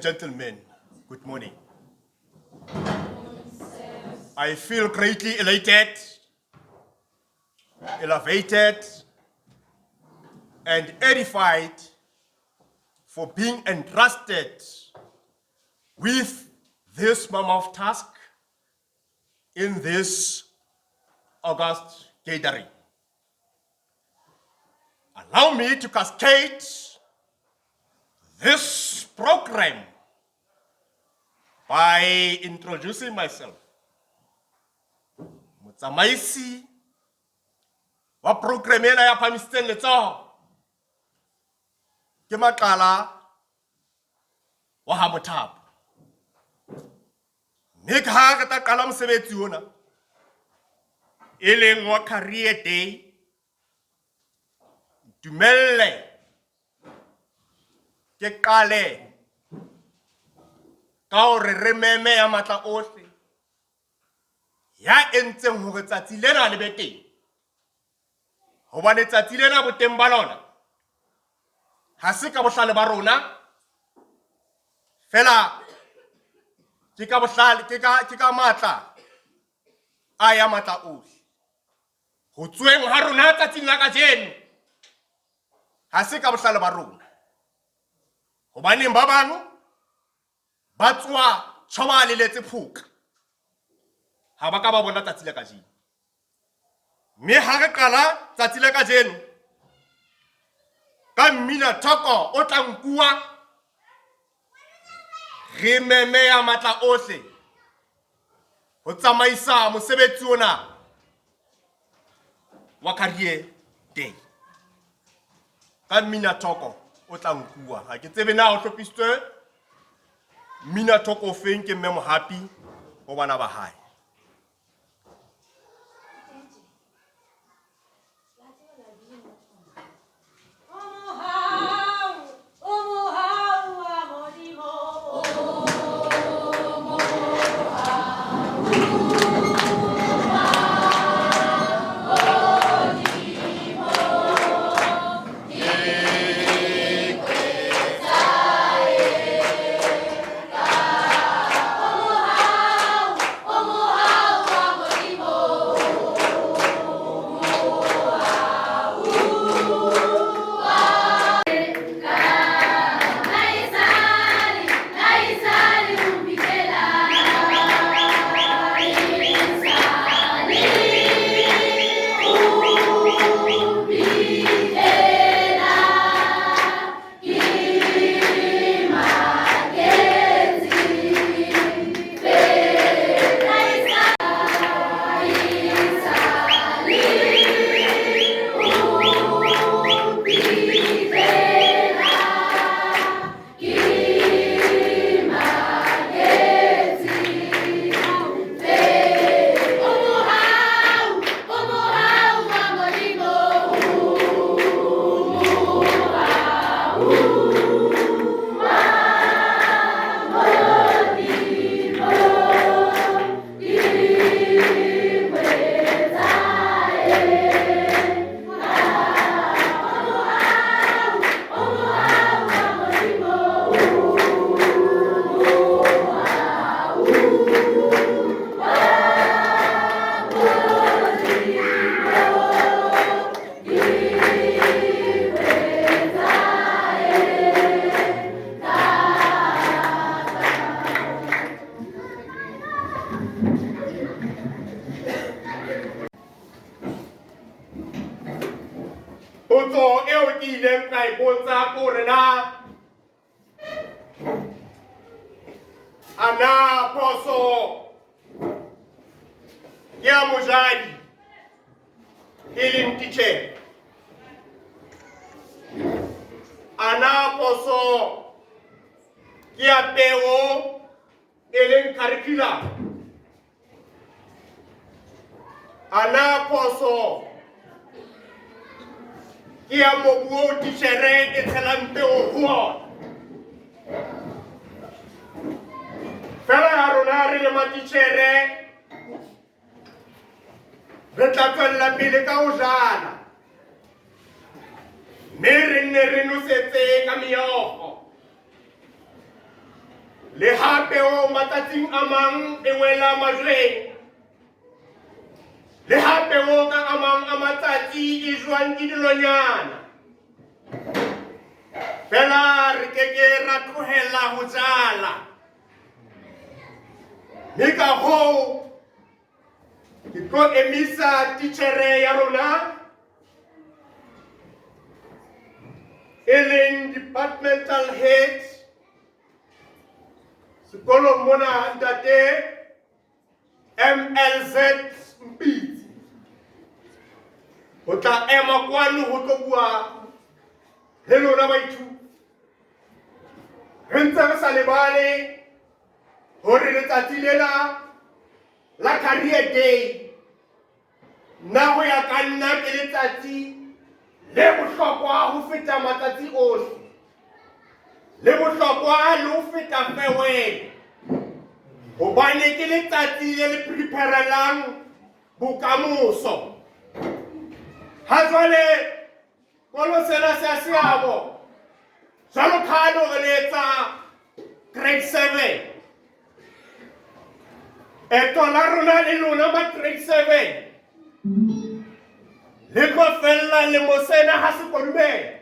and gentlemen, good morning. I feel greatly elated, elevated, and edified for being entrusted with this mammoth task in this August gathering. Allow me to cascade this program by introducing myself. Motsamaisi wa program ena ya phamisitseng letsoho ke Maqala wa ha Mothapo. Mme ka ha re tla qala mosebetsi ona e leng wa career day, dumelle ke qale ka hore re meme ya matla ohle ya entseng hore tsatsi lena le be teng. Hobane tsatsi lena boteng ba lona ha se ka bohlale ba rona fela ke ka bohlale ke ka matla a ya matla ohle. Ho tsweng ha rona tsatsing la kajeno ha se ka bohlale ba rona. Hobaneng ba bang ba tswa tjhoba le letse phuka ha ba ka ba bona tsatsi la kajeno. Mme ha re qala tsatsi la kajeno ka mmina thoko o tla nkuwa re meme ya matla ohle ho tsamaisa mosebetsi ona wa career day. Ka mmina thoko o tla nkuwa ha ke tsebe na o hlophisitswe mmina thoko o feng ke mme Mohapi ho bana ba hae. Potso eo ke ileng ka e botsa ke hore na ana phoso ya mojadi e leng titjhere? Ana phoso ke ya peo e leng curriculum? Ana phoso ke ya mobu o titjhere e tshelang peo ho ona? Fela ya rona re le matitjhere re tla tswella pele ka ho jala, mme re nne re nosetse ka meokgo. Le hape o matsatsing a mang e wela majweng. Le hape o ka a mang a matsatsi e jwang ke dilonyana. Fela re keke ra tlohela ho jala. Mme ka hoo ke tlo emisa titjhere ya rona e leng departmental head sekolong mona ntate MLZ Mpitsi ho tla ema kwano ho tlo bua le lona baithuti. Re ntse re sa lebale hore letsatsi lena la career day na ho ya ka nna ke letsatsi le bohlokwa ho feta matsatsi ohle, le bohlokwa le ho feta farewell, hobane ke letsatsi le le preparelang bokamoso. Ha jwale kolo sena sa Seabo jwalo ka ha re letsa grade 7 eto la rona le lona ba grade 7 le tlo fella lemo sena ha se kodumela,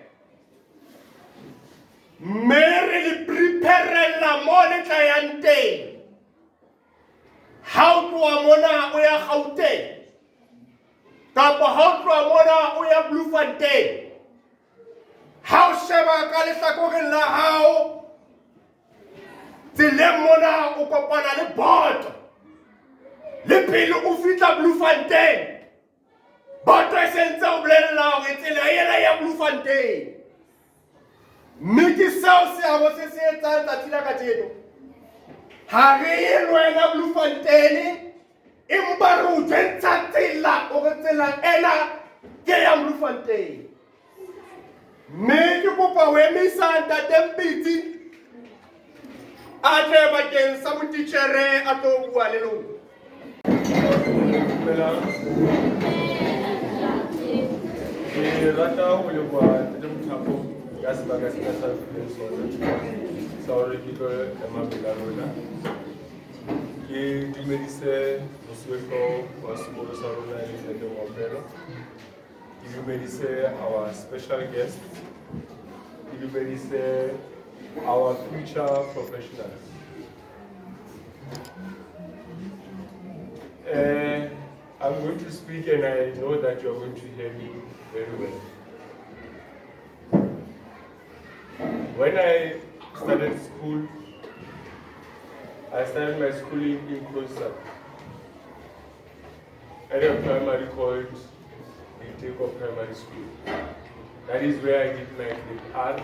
mme re le preparella mo le tla yang teng. Ha o tloha mona o ya Gauteng kapa ha o tloha mona o ya Bloemfontein, ha o sheba ka lehlakoreng la hao tseleng mona o kopana le boto, le pele o fihla Bloemfontein boto e sentse o bolella hore tsela ena ya Bloemfontein. Mme ke seo Seabo se se etsang tsatsi la kajeno. Ha re ye lwena Bloemfontein empa re o jwentsha tsela hore tsela ena ke ya Bloemfontein. Mme ke kopa ho emisa ntate Mpitsi a tle bakeng sa motitjhere a tlo bua le lona. Ke rata ho leboha Ntate Mothapo ka sebaka sena sa fileng sona sa hore ke tlo ema pela rona. Ke dumedise mosuwehlooho wa sekolo sa rona le Ntate Ngopelo. Ke dumedise our special guest. Ke dumedise our future professionals. I'm going to speak and I know that you're going to hear me very well. When I started school, I started my schooling in Krosa at a primary called Seabo Primary School. That is where I did my grade R.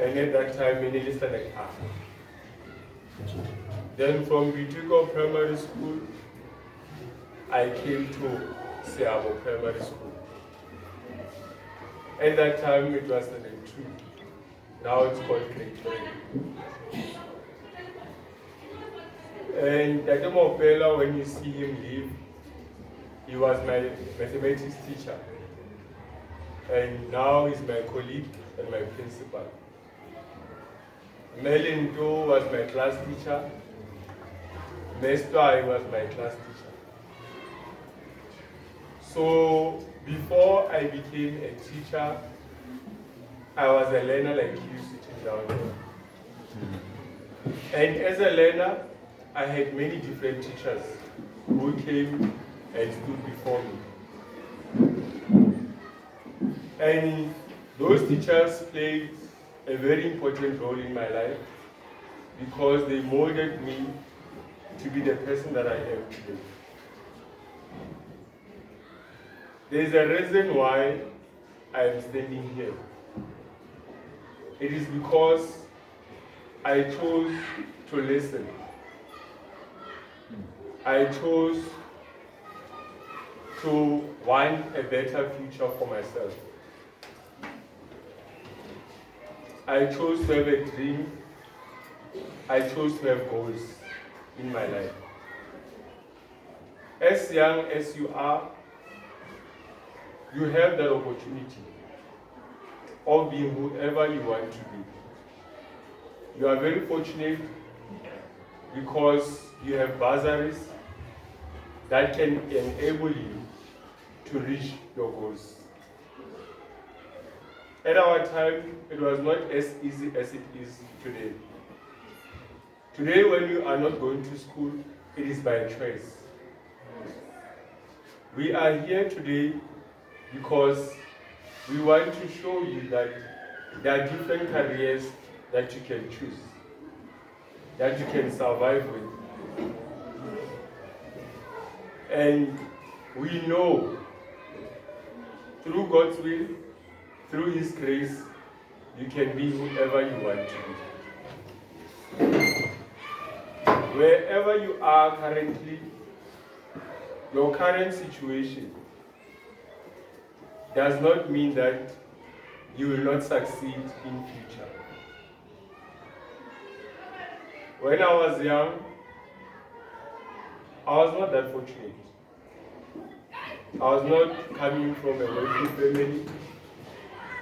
And at that time, I nearly started R. Then from Seabo Primary School, I came to Seabo Primary School. At that time, it was grade 2. Now it's called grade 3. And Dr. Mopela, when you see him leave, he was my mathematics teacher. And now he's my colleague and my principal. Melin Do was my class teacher. Nestor was my class teacher. So before I became a teacher, I was a learner like you sitting down there. And as a learner, I had many different teachers who came and stood before me. And those teachers played a very important role in my life because they molded me to be the person that I am today. There is a reason why I am standing here. It is because I chose to listen. I chose to want a better future for myself. I chose to have a dream. I chose to have goals in my life. As young as you are, you have that opportunity of being whoever you want to be. You are very fortunate because you have bursaries that can enable you to reach your goals. At our time, it was not as easy as it is today. Today, when you are not going to school, it is by choice. We are here today because we want to show you that there are different careers that you can choose, that you can survive with. And we know through God's will, through His grace, you can be whoever you want to be. Wherever you are currently, your current situation does not mean that you will not succeed in future. When I was young, I was not that fortunate. I was not coming from a wealthy family.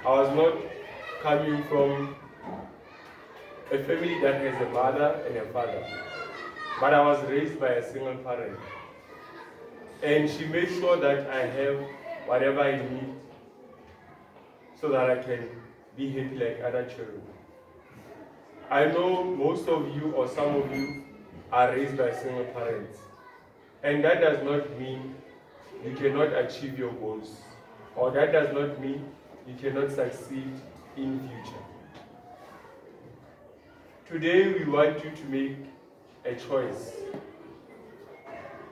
I was not coming from a family that has a mother and a father. But I was raised by a single parent. And she made sure that I have whatever I need so that I can be happy like other children. I know most of you or some of you are raised by single parents. And that does not mean you cannot achieve your goals. Or that does not mean you cannot succeed in future. Today we want you to make a choice,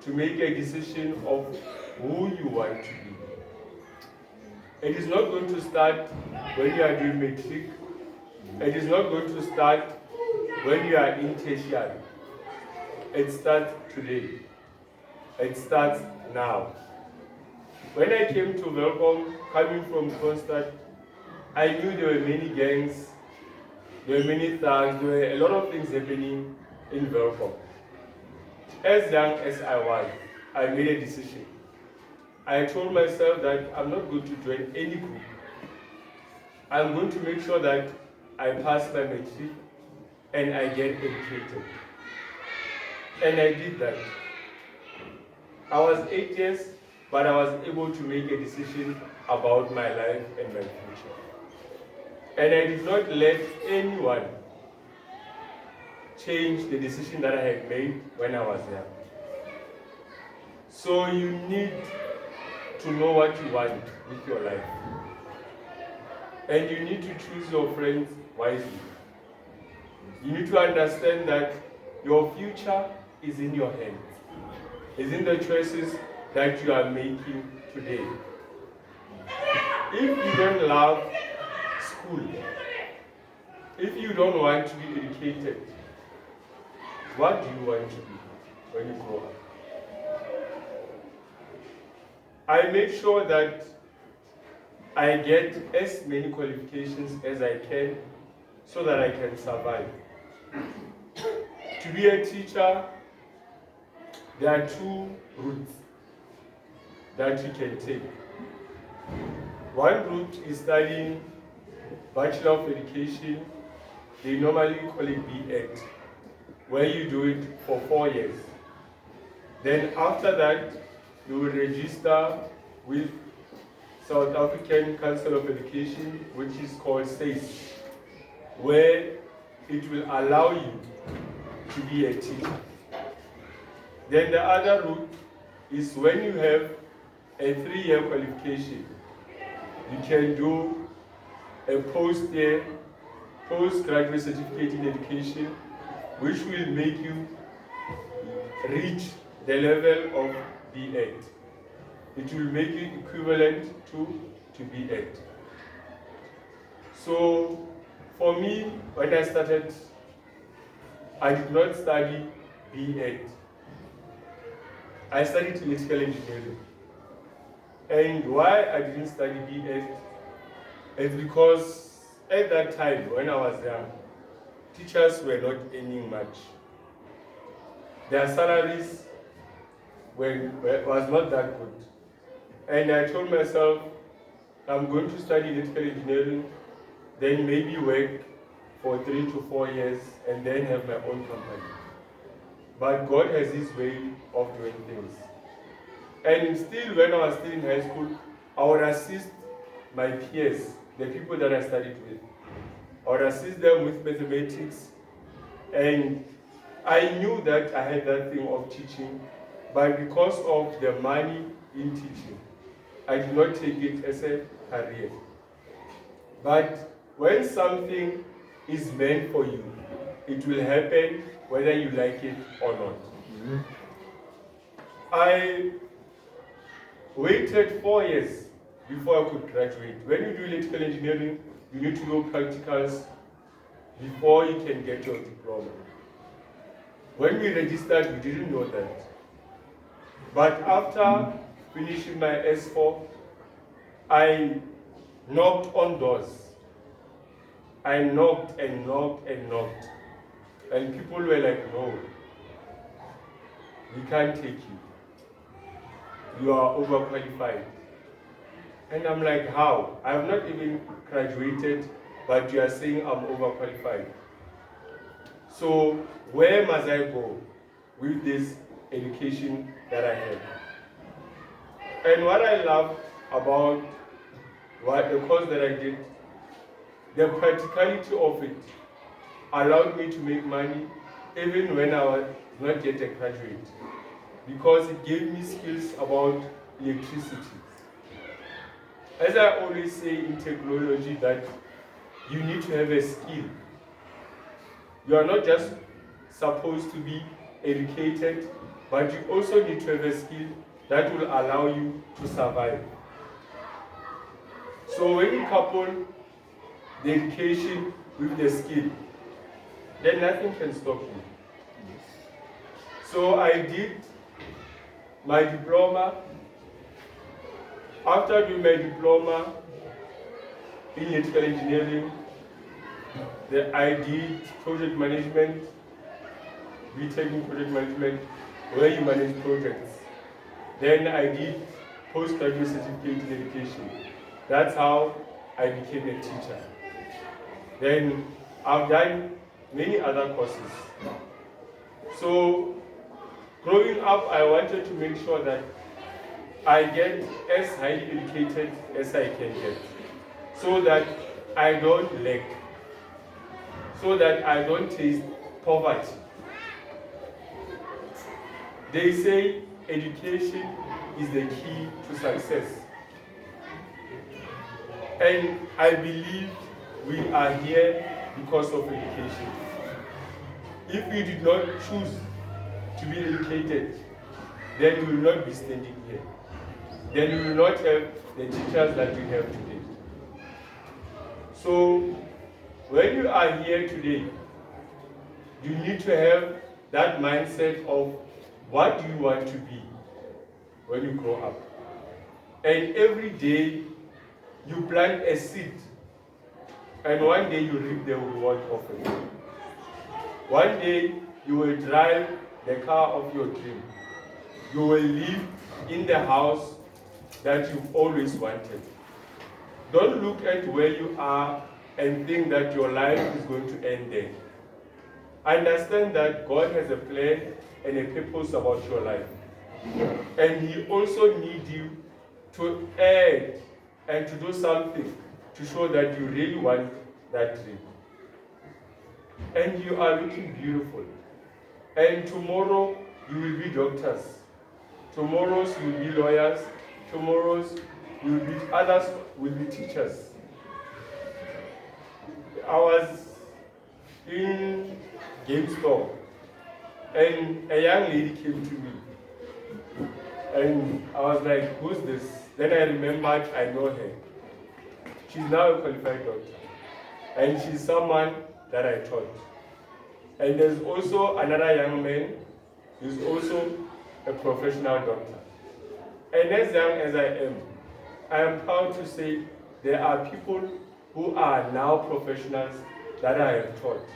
to make a decision of who you want to be. It is not going to start when you are doing matric. It is not going to start when you are in tertiary. It starts today. It starts now. When I came to Welcome, coming from Kronstadt, I knew there were many gangs, there were many thugs, there were a lot of things happening in Welcome. As young as I was, I made a decision. I told myself that I'm not going to join any group. I'm going to make sure that I pass my matric and I get educated. And I did that. I was 8 years, but I was able to make a decision about my life and my future. And I did not let anyone change the decision that I had made when I was young. So you need to know what you want with your life. And you need to choose your friends wisely. You need to understand that your future is in your hands. It's in the choices that you are making today. If you don't love school, if you don't want to be educated, what do you want to be when you grow up? I make sure that I get as many qualifications as I can so that I can survive. To be a teacher, there are 2 routes that you can take. One route is studying Bachelor of Education. They normally call it B.Ed, where you do it for 4 years. Then after that, you will register with South African Council of Education, which is called SACE, where it will allow you to be a teacher. Then the other route is when you have a 3-year qualification, you can do a postgraduate certificate in education, which will make you reach the level of B.Ed. It will make you equivalent to B.Ed. So for me, when I started, I did not study B.Ed. I studied electrical engineering. And why I didn't study B.Ed is because at that time, when I was young, teachers were not earning much. Their salaries was not that good. And I told myself, I'm going to study electrical engineering, then maybe work for 3 to 4 years and then have my own company. But God has His way of doing things. And still, when I was still in high school, I would assist my peers, the people that I studied with. I would assist them with mathematics, and I knew that I had that thing of teaching, but because of the money in teaching, I did not take it as a career. But when something is meant for you, it will happen whether you like it or not. I waited 4 years before I could graduate. When you do electrical engineering, you need to do practicals before you can get your diploma. When we registered, we didn't know that. But after finishing my S4, I knocked on doors. I knocked and knocked and knocked. And people were like, no, we can't take you. You are overqualified. And I'm like, how? I have not even graduated, but you are saying I'm overqualified. So where must I go with this education that I have? And what I love about the course that I did, the practicality of it allowed me to make money even when I was not yet a graduate, because it gave me skills about electricity. As I always say in technology, that you need to have a skill. You are not just supposed to be educated, but you also need to have a skill that will allow you to survive. So when you couple the education with the skill, then nothing can stop you. So I did my diploma. After doing my diploma in electrical engineering, I did project management, BTech in project management, where you manage projects. Then I did postgraduate certificate in education. That's how I became a teacher. Then I've done many other courses. So growing up, I wanted to make sure that I get as highly educated as I can get, so that I don't lack, so that I don't taste poverty. They say education is the key to success. And I believe we are here because of education. If we did not choose to be educated, then we will not be standing here. Then we will not have the teachers that we have today. So when you are here today, you need to have that mindset of what do you want to be when you grow up. And every day you plant a seed, and one day you reap the reward of it. One day you will drive the car of your dream. You will live in the house that you've always wanted. Don't look at where you are and think that your life is going to end there. Understand that God has a plan and a purpose about your life. And He also needs you to add and to do something to show that you really want that dream. And you are looking beautiful. And tomorrow you will be doctors. Tomorrows you will be lawyers. Tomorrows you will be, others will be teachers. I was in game store, and a young lady came to me. And I was like, who's this? Then I remembered I know her. She's now a qualified doctor. And she's someone that I taught. And there's also another young man who's also a professional doctor. And as young as I am proud to say there are people who are now professionals that I have taught.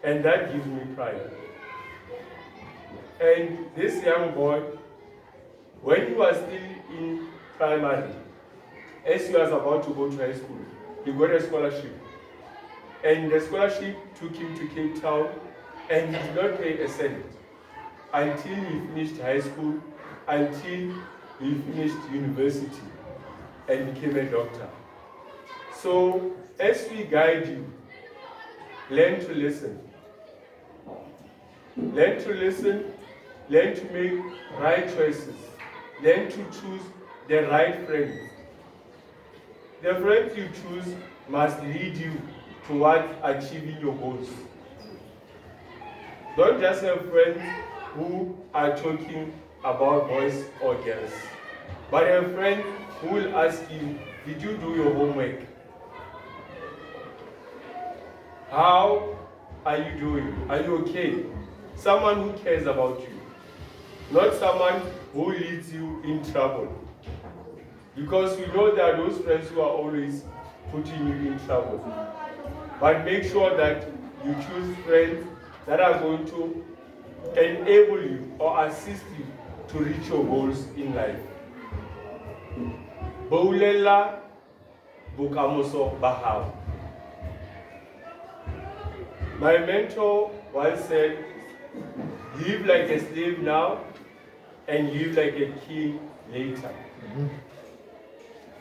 And that gives me pride. And this young boy, when he was still in primary, as he was about to go to high school, he got a scholarship. And the scholarship took him to Cape Town, and he did not pay a cent until he finished high school, until he finished university and became a doctor. So as we guide you, learn to listen. Learn to listen, learn to make right choices, learn to choose the right friends. The friends you choose must lead you towards achieving your goals. Don't just have friends who are talking about boys or girls, but have friends who will ask you, did you do your homework? How are you doing? Are you okay? Someone who cares about you, not someone who leads you in trouble. Because we know there are those friends who are always putting you in trouble. But make sure that you choose friends that are going to enable you or assist you to reach your goals in life. Boulela bokamoso bahao. My mentor once said, live like a slave now and live like a king later.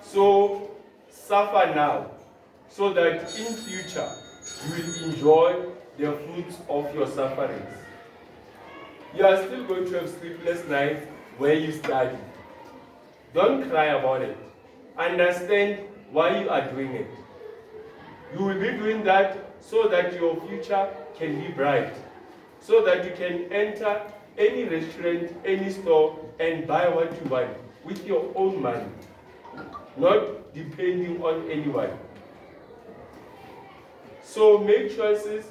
So suffer now, so that in future you will enjoy the fruits of your sufferings. You are still going to have sleepless nights where you study. Don't cry about it. Understand why you are doing it. You will be doing that so that your future can be bright, so that you can enter any restaurant, any store, and buy what you want with your own money, not depending on anyone. So make choices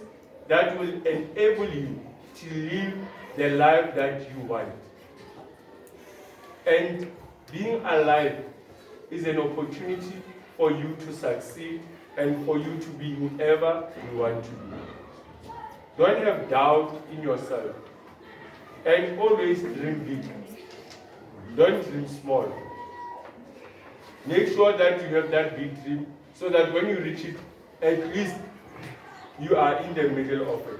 that will enable you to live the life that you want. And being alive is an opportunity for you to succeed and for you to be whoever you want to be. Don't have doubt in yourself. And always dream big. Don't dream small. Make sure that you have that big dream so that when you reach it, at least you are in the middle of it.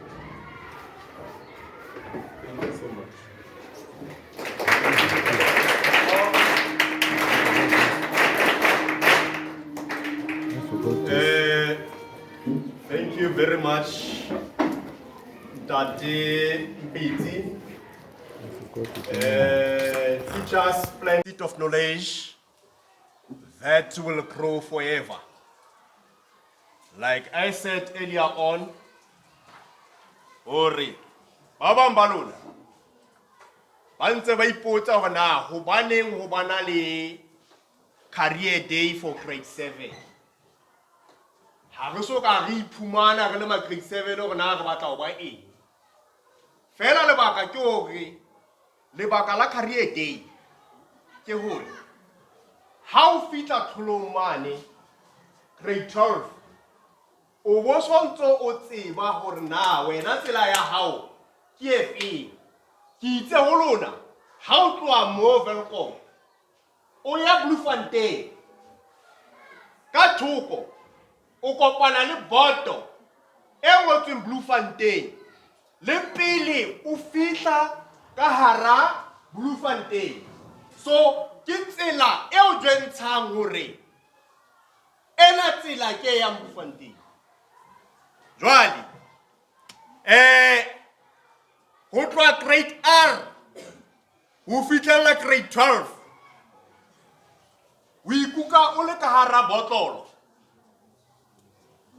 Thank you so much. Thank you very much, Tate Mpiti. Teach us plenty of knowledge that will grow forever. Like I said earlier on, Ori, Baba Mbalula, Bantse ba ipotsa hore na hobaneng ho bana le career day for grade 7. Ha re so ka re iphumana re le ma grade 7 hore na re batla ho ba eng. Fela lebaka ke hore lebaka la career day ke hore ha o fitla tholong mane grade 12 o bo sontso o tseba hore na wena tsela ya hao ke efeng. Ke itse ho lona ha o tloa mo Welkom o ya Bloemfontein ka thoko o kopana le boto e ngotsweng Bloemfontein le pele o fihla ka hara Bloemfontein. So ke tsela e o jwentshang hore ena tsela ke ya Bloemfontein. Jwale ho tloha grade R ho fihlella grade 12 o ikuka o le ka hara botlolo.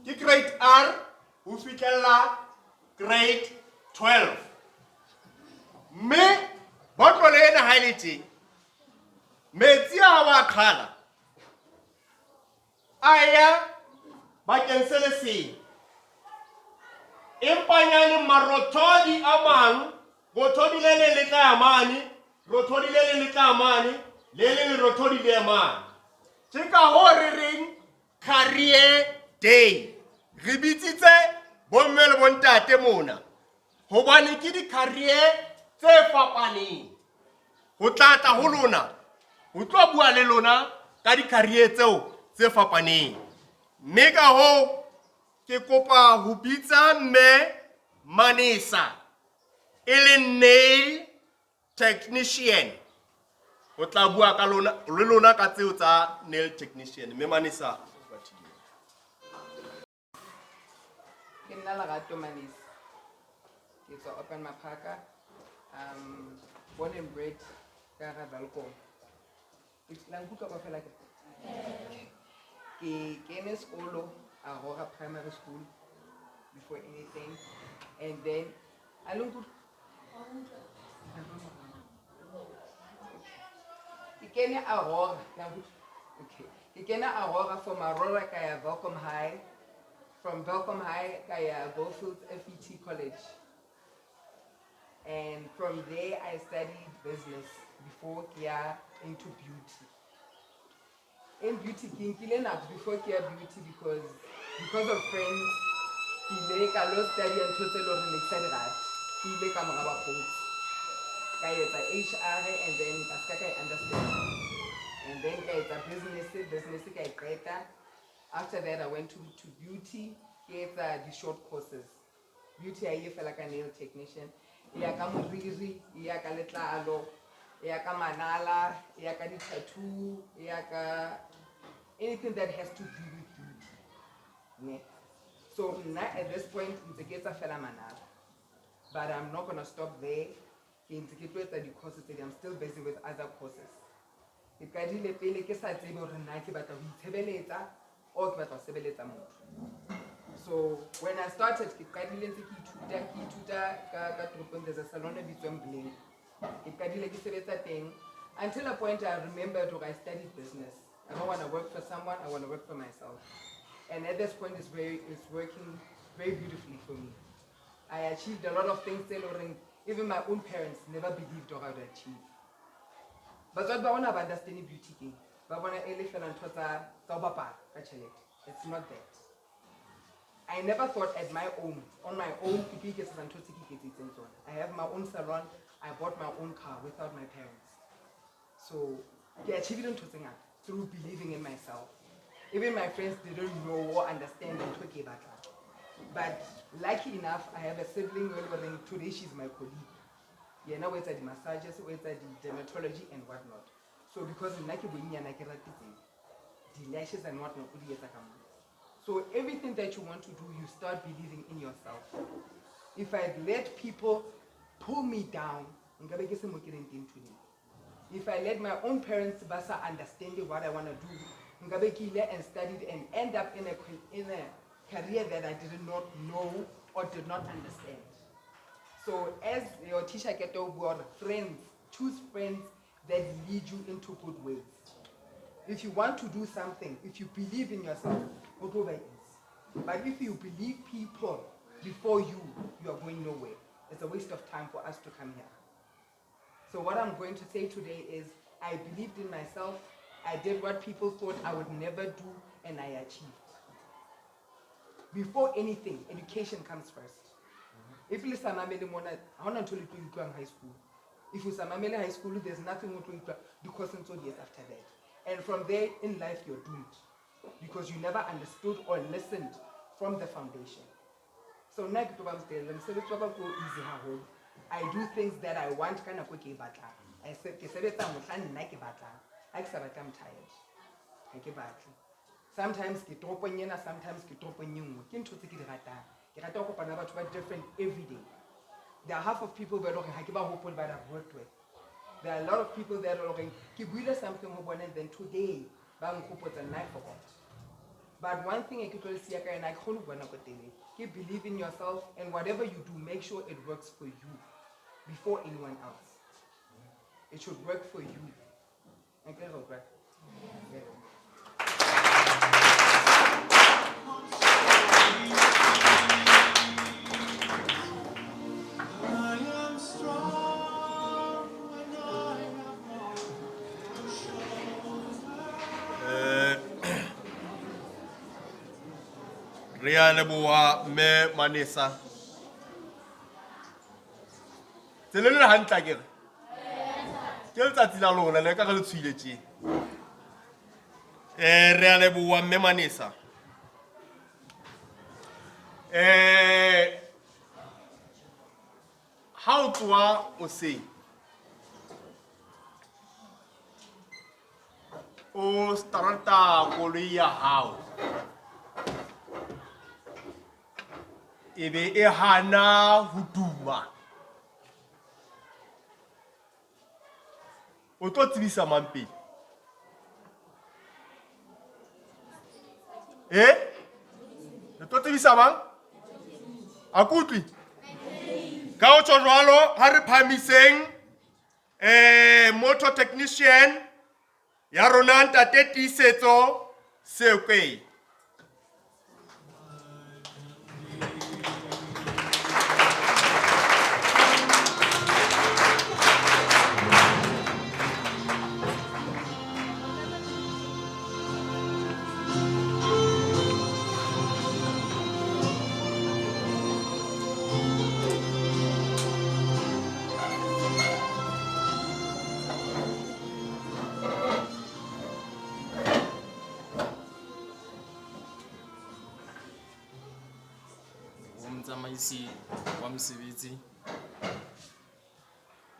Ke grade R ho fihlella grade 12. Mme botlolo ena ha ile teng metsi a wa qhala aya bakeng se le seng. Empanyane marotodi a mang, rothodi le le le tla mane, rothodi le le tla mane, le rothodi le mane. Ke ka ho re reng career day. Re bitsitse bomme le bontate mona hobane ke di career tse fapaneng. Ho tlatla ho lona ho tlo bua le lona ka di career tseo tse fapaneng. Mme ka ho ke kopa ho bitsa mme Manisa e le nail technician o tla bua ka lona ka tseo tsa nail technician. Mme Manisa, over to you. Ke nna Lerato Manisa. Ke tswa Open Maphaka. Born and bred ka hara Welkom. La nkutlwa ka fela ke kene sekolo Seabo Primary School before anything, and then I learned ke kene Aurora. Okay. Ke kene Aurora from Aurora kaya Welkom High. From Welkom High kaya Beaufort FET College. And from there I studied business before Kia into beauty. In beauty, before Kia beauty because of friends, he I lost study and total of an excited art. He make a coach. HR and then I understand. And then business after that I went to beauty, the short courses. Beauty I feel like a nail technician. Yaka muriri, yaka letlalo, yaka manala, yaka di tattoo, yaka anything that has to do with beauty. Yeah. So now at this point, it's a fella manala. But I'm not gonna stop there. I'm still busy with other courses. So when I started, there's a salon until a point I remembered I studied business. I don't want to work for someone, I want to work for myself. And at this point it's working very beautifully for me. I achieved a lot of things even my own parents never believed I would achieve. But what I want to understand beauty, but when I it's not that. I never thought on my own, I have my own salon, I bought my own car without my parents. So, I achieved it through believing in myself. Even my friends didn't know or understand it. But lucky enough, I have a sibling who today she's my colleague. Yeah, now it's at the massages, it's at the dermatology and whatnot. So because the lashes and whatnot. So everything that you want to do, you start believing in yourself. If I let people pull me down, if I let my own parents understand what I want to do, and studied and end up in a career that I did not know or did not understand. So as your teacher get over, friends, choose friends that lead you into good ways. If you want to do something, if you believe in yourself, go by ease. But if you believe people before you are going nowhere. It's a waste of time for us to come here. So what I'm going to say today is I believed in myself, I did what people thought I would never do, and I achieved. Before anything, education comes first. If you samamele mona, I want to go high school. If you samamele high school, there's nothing more to because until years after that. And from there in life, you're doomed because you never understood or listened from the foundation. So now I do things that I want kind of quickly but I said I'm tired. Sometimes sometimes different every day. There are half of people that I've worked with. There are a lot of people that are looking something and then today and I forgot. But one thing I could see and I keep believing in yourself, and whatever you do, make sure it works for you before anyone else. It should work for you. Okay, right? Yeah. Rialeboha me Manisa. Tselele le hantle ke re. Ke letsatsi la lona le ka re le tshwile tje. Rialeboha me Manisa. How tloa hoseng o starta koloi ya hao e be e hana ho duma, o tlo tsebisa mang pele? O tlo tsebisa mang? A ke utlwe? Ka ho tjho jwalo ha re phahamiseng motor technician ya rona ntate Tiisetso Sekweng. Motsamaisi wa mosebetsi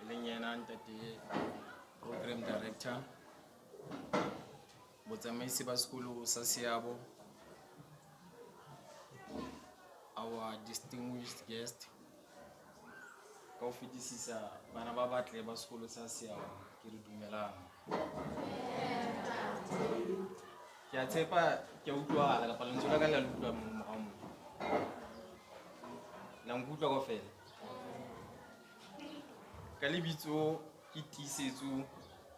e leng yena ntate program director, botsamaisi ba sekolo sa Seabo, our distinguished guest, ka ho fetisisa bana ba batle ba sekolo sa Seabo, ke re dumelang. Ke a tshepa ke a utlwahala kapa lentswe la ka le a utlwa morao mo. La nkutlwa kaofela. Ka lebitso ke Tiisetso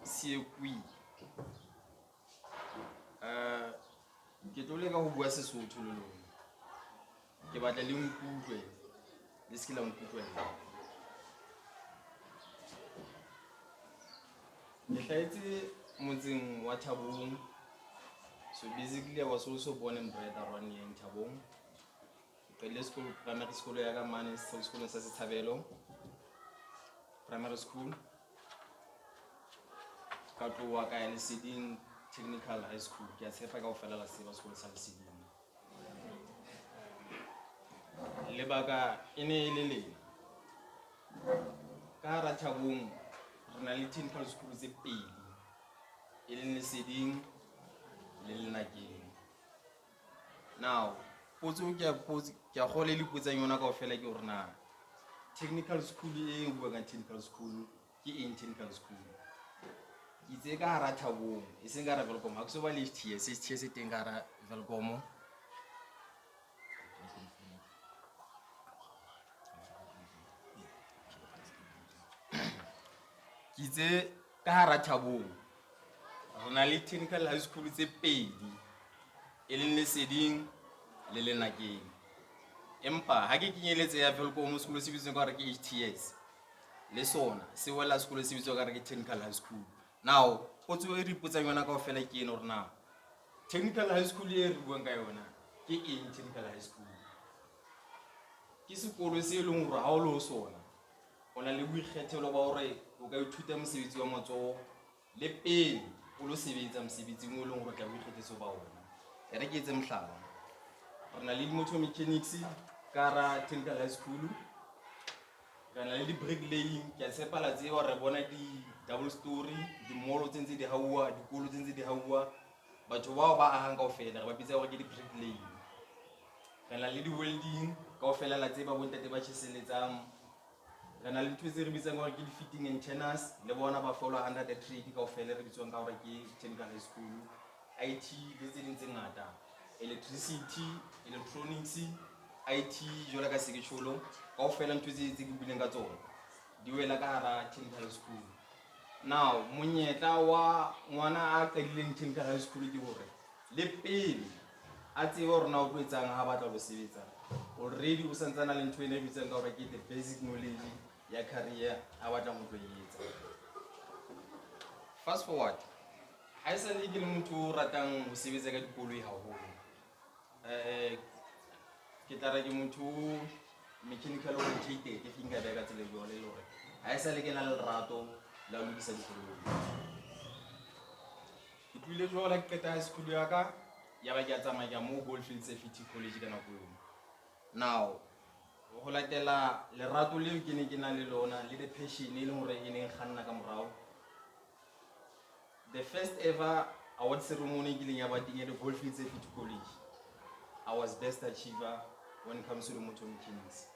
Sekweng. Ke tlo leka ho bua Sesotho le lona. Ke batla le nkutlwe le se ke la nkutlwela. Ke hlahetse motseng wa Thabong. So basically I was also born and bred around here in Thabong. School, primary school ya ka mane school sa Seabo Primary School. Ka tloha ka ya Leseding Technical High School. Ke a tshepa kaofela la tseba sekolo sa Leseding. Lebaka e ne e le leng. Ka hara Thabong re na le technical school tse pedi, e leng Leseding le Lenakeng. Now potso ke a kgole le potsang yona kaofela ke hore na technical school e buang ka technical school ke eng technical school? Ke itse ka hara Thabong e seng ka hara Welkom, ha ke so ba le HTS e teng ka hara Welkom. Ke itse ka hara Thabong re na le technical high school tse pedi, e leng Leseding le Lenakeng. Empa ha ke kenyeletse ya Welkom school se bitswang ka re ke HTS, le sona se wela sekolo se bitswang ka re ke technical high school. Now potso e re ipotsang yona kaofela ke ena hore na technical high school e re buang ka yona ke eng? Technical high school ke sekolo se leng hore ha o le ho sona o na le boikgethelo ba hore o ka ithuta mosebetsi wa matsoho le pele o lo sebetsa mosebetsing o leng hore o tla boikgethetso ba ona. E re ke etse mohlala, re na le motor mechanics ka hara technical high school, re na le bricklaying. Ke a tshepa la tseba re bona di double story, di mall tse ntse di hauwa, dikolo tse ntse di hauwa, batho bao ba ahang kaofela re ba bitsa hore ke di bricklaying. Re na le di welding kaofela la tseba bo ntate ba tjheseletsang. Re na le ntho tse re bitsang hore ke di fitting and turners, le bona ba follow under the trade kaofela re bitswang ka hore ke technical high school. IT le tse ding tse ngata, electricity, electronics, IT jwale ka seketjholo kaofela ntho tse ke bileng ka tsona di wela ka hara technical school. Now monyetla wa ngwana a qadileng technical high school ke hore le pele a tsebe hore na o tlo etsang ha batla ho sebetsa, already o santsana le ntho ena e bitsang ka hore ke the basic knowledge ya career a batlang ho tlo etsa. Fast forward, ha e sa le ke le motho o ratang ho sebetsa ka dikoloi haholo. Ke tla re ke motho mechanical oriented, ke finka ba ka tsela jwale le hore ha e sa le ke na le lerato la ho lokisa dikoloi. Ke tlile jwale ke qeta high school ya ka ya ba ke a tsamaya mo Goldfield Safety College ka nako eo. Now, ho latela lerato leo ke ne ke na le lona le the passion e leng hore e neng kganna ka morao. The first ever award ceremony ke leng ya ba teng at the Goldfields City College. I was best achiever when it comes to the motor mechanics.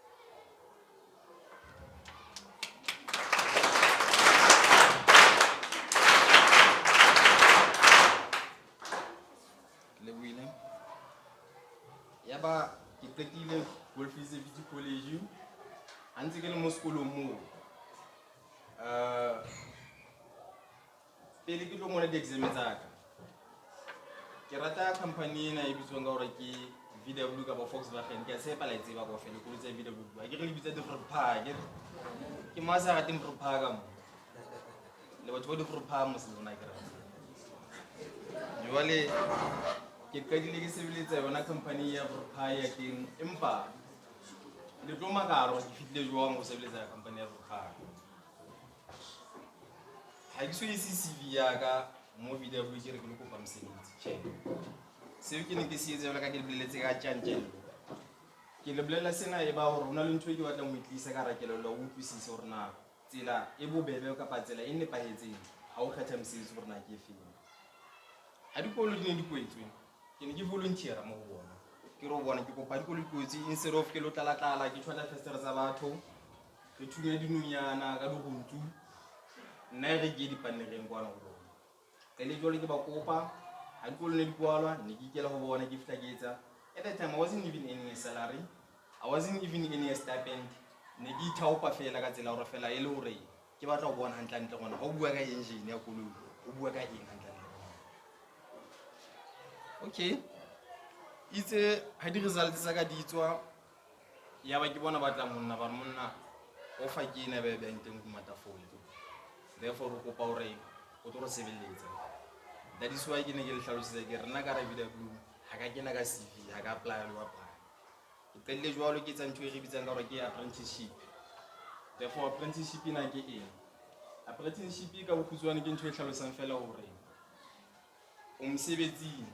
Yaba ke qetile Goldfields City College a ntse ke le mo sekolong moo. Pele ke tlo ngola di-exam tsa ka, ke rata company ena e bitswang ka hore ke VW kapa Volkswagen. Ke a tshepa la e tseba kaofela koloi tsa VW. Ha ke re le bitsa di-Vrpa, ke mo a sa rateng Vrpa ka mo le batho ba di-Vrpa mo se lona ke rata. Jwale ke qadile ke sebeletsa yona company ya Vrpa ya teng, empa le tlo makala hore ke fihlile jwang ho sebeletsa company ya Vrpa. Ha ke so ise CV ya ka mo VW ke re ke lo kopa mosebetsi. Tjhe. Seo ke ne ke se etse jwale ka ke lebeletse ka tjantjello. Ke le bolela sena e ba hore hona le ntho e ke batlang ho itlisa ka rakelello ho utlwisisa hore na tsela e bobebe kapa tsela e nepahetseng ha o kgetha mosebetsi hore na ke efeng. Ha dikolo di ne di kwetswe, ke ne ke volunteer mo ho bona. Ke re ho bona ke kopa dikolo di kwetswe instead of ke lo tlala ke tshwara festere tsa batho, re thunya dinonyana ka diruntsu. Nna re ke dipanereng kwana ho bona. Ka le jwale ke ba kopa ha dikolo ne di kwalwa ne ke ikela ho bona ke fihla ke etsa. At that time I wasn't even earning a salary, I wasn't even earning a stipend. Ne ke ithaopa fela ka tsela hore fela e le hore ke batla ho bona hantle hantle gona ha o bua ka engine ya koloi, o bua ka eng hantle hantle. Okay, itse ha di results tsa ka di tswa ya ba ke bona batla monna ba monna o fa ke ena ba bang teng go matafole. Therefore o kopa hore o tlo re sebeletsa. That is why ke ne ke le hlalosetsa ke rena ka VW ha ka kena ka CV, ha ka apply lo apply. Ke qelle jwalo ke tsa ntho e re bitsang ka hore ke apprenticeship. Therefore apprenticeship ena ke eng? Apprenticeship ka bokhutswane ke ntho e hlalosang fela hore o mosebetsing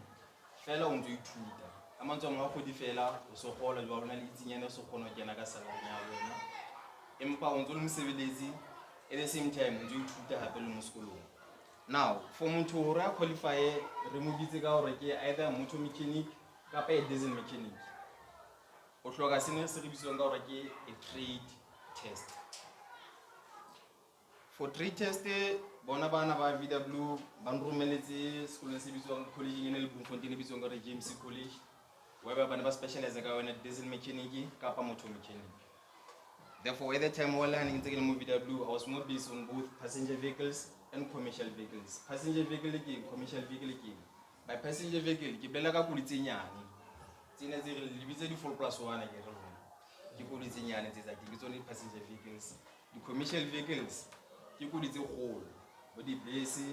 fela o ntso ithuta. Ka mantswe a mang ha kgwedi fela o so kgola jwalo na le itsinyana o so kgona ho kena ka salary ya wena. Empa o ntso le mosebeletsi at the same time o ntso ithuta hape le mo sekolong. Now for motho hore a qualify re mo bitse ka hore ke either motor mechanic kapa a diesel mechanic. O hloka sene se re bitswang ka hore ke a trade test. For trade test bona bana ba VW ba nromeletse sekolong se bitswang college ene le Bloemfontein e bitswang ka hore James College, where ba ne ba specialize ka yona diesel mechanic kapa motor mechanic. Therefore at the time while learning in mo VW I was more based on both passenger vehicles and commercial vehicles. Passenger vehicle ke commercial vehicle ke. By passenger vehicle ke bela ka koloi tse nyane. Tsena tse re le bitse di 4+1 ke re bona. Ke koloi tse nyane tse tsa ke tsone passenger vehicles. Di commercial vehicles ke koloi tse kgolo, bo di bese,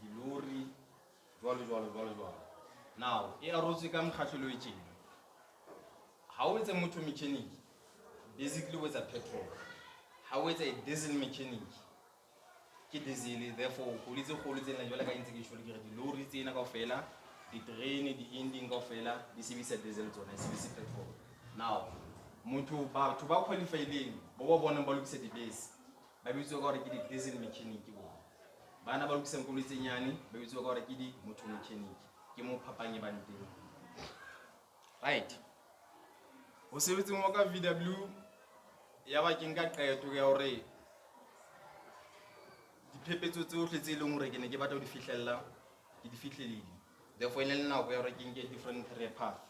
di lorry, jwalo. Now e arotswe ka mokgahlelo e tjena. Ha o etsa motor mechanic basically o etsa petrol. Ha o etsa diesel mechanic ke diesel, therefore koloi tse kgolo tsena jwale ka ntse ke shole ke re di lorry tsena kaofela, di train, di engine kaofela di sebedisa diesel tsona, di sebedisa petrol. Now batho ba qualified-leng ba bona ba lokisa dibese ba bitswa ka hore ke di diesel mechanic bona. Bana ba lokisang koloi tse nyane ba bitswa ka hore ke di motor mechanic. Ke mo phapang e bang teng. Right. Ho sebetsa mo ka VW ya ba ke nka qeto ya hore diphephetso tsohle tse leng hore ke ne ke batla ho di fihlella ke di fihlelile. Therefore ile nna go ya hore ke nke different career path.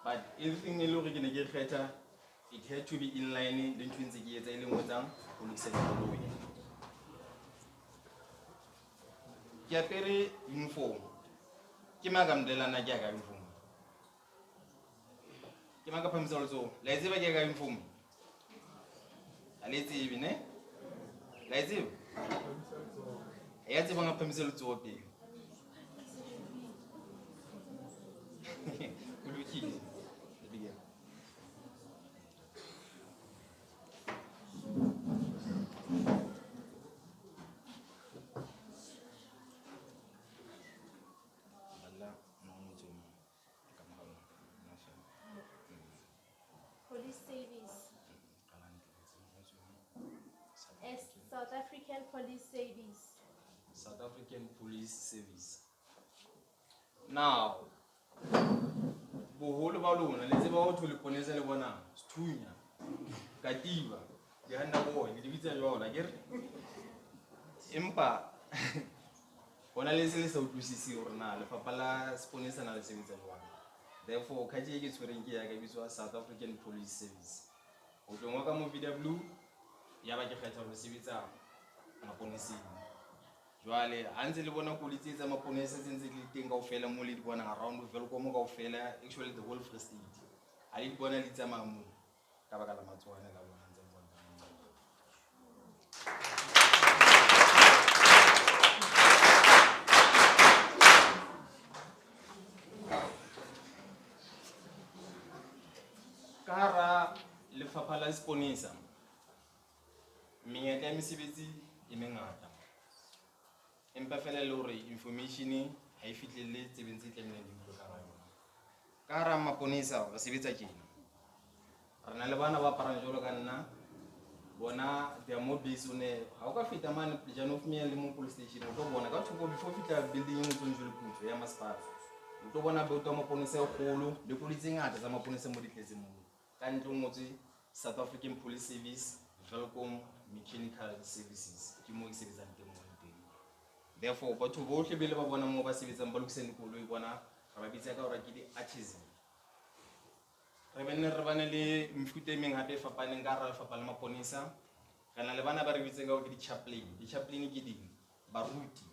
But everything e le hore ke ne ke kgetha, it had to be in line le ntho ntse ke etsa e leng ho tsang ho lokisa dikoloi. Ke apere uniform. Ke maga mdelana ke ga uniform. Ke maga phamisa lotso. La tseba ke ga uniform. Ale tsebe ne? La tsebe? Ya tseba nga phamisa lotso pele. Kulukile. Lebige. South African Police Service. South African Police Service. Now, boholo ba lona le tseba ho tholiponesa le bona sethunya katiba di handa boy le bitsa jwalo akere empa bona le se le sa utlwisisi hore na lefapha la seponesa na le sebetsa jwang. Therefore khaje ke tshwereng ke ya ka bitswa South African Police Service. Ho tlongwa ka mo VW ya ba ke kgetha ho sebetsa maponeseng. Jwale ha ntse le bona koloi tse tsa maponesa tse ntse le teng kaofela mo le di bona around Velkom kaofela, actually the whole Free State ha le di bona le tsamaya mo ka baka la matsoane la bona ntse bona. Ka hara lefapha la seponesa menyetla ya mesebetsi e mengata, empa fela le hore information ha e fihlelle tsebeng tse tlamehileng di utlwe ka yona. Ka hara maponesa re sebetsa tjena, re na le bana ba parang jwalo ka nna, bona they are more based on ha o ka feta mane Janofmia le mo police station o tlo bona ka thoko before fitla building e tsong jwalo putso ya masepala o tlo bona beto maponesa e kgolo le koloi tse ngata tsa maponesa mo ditletseng mo ka ntle ngotswe South African Police Service, Velkom Mechanical Services ke mo e sebetsang teng mo teng. Therefore batho bohle bele ba bona mo ba sebetsang ba lokiseng dikoloi bona re ba bitsa ka hore ke di artisan. Re bane le mefuta e meng hape e fapaneng ka hara lefapha la maponesa. Re na le bana ba re bitseng ka hore ke di-chaplain. Di-chaplain ke ding baruti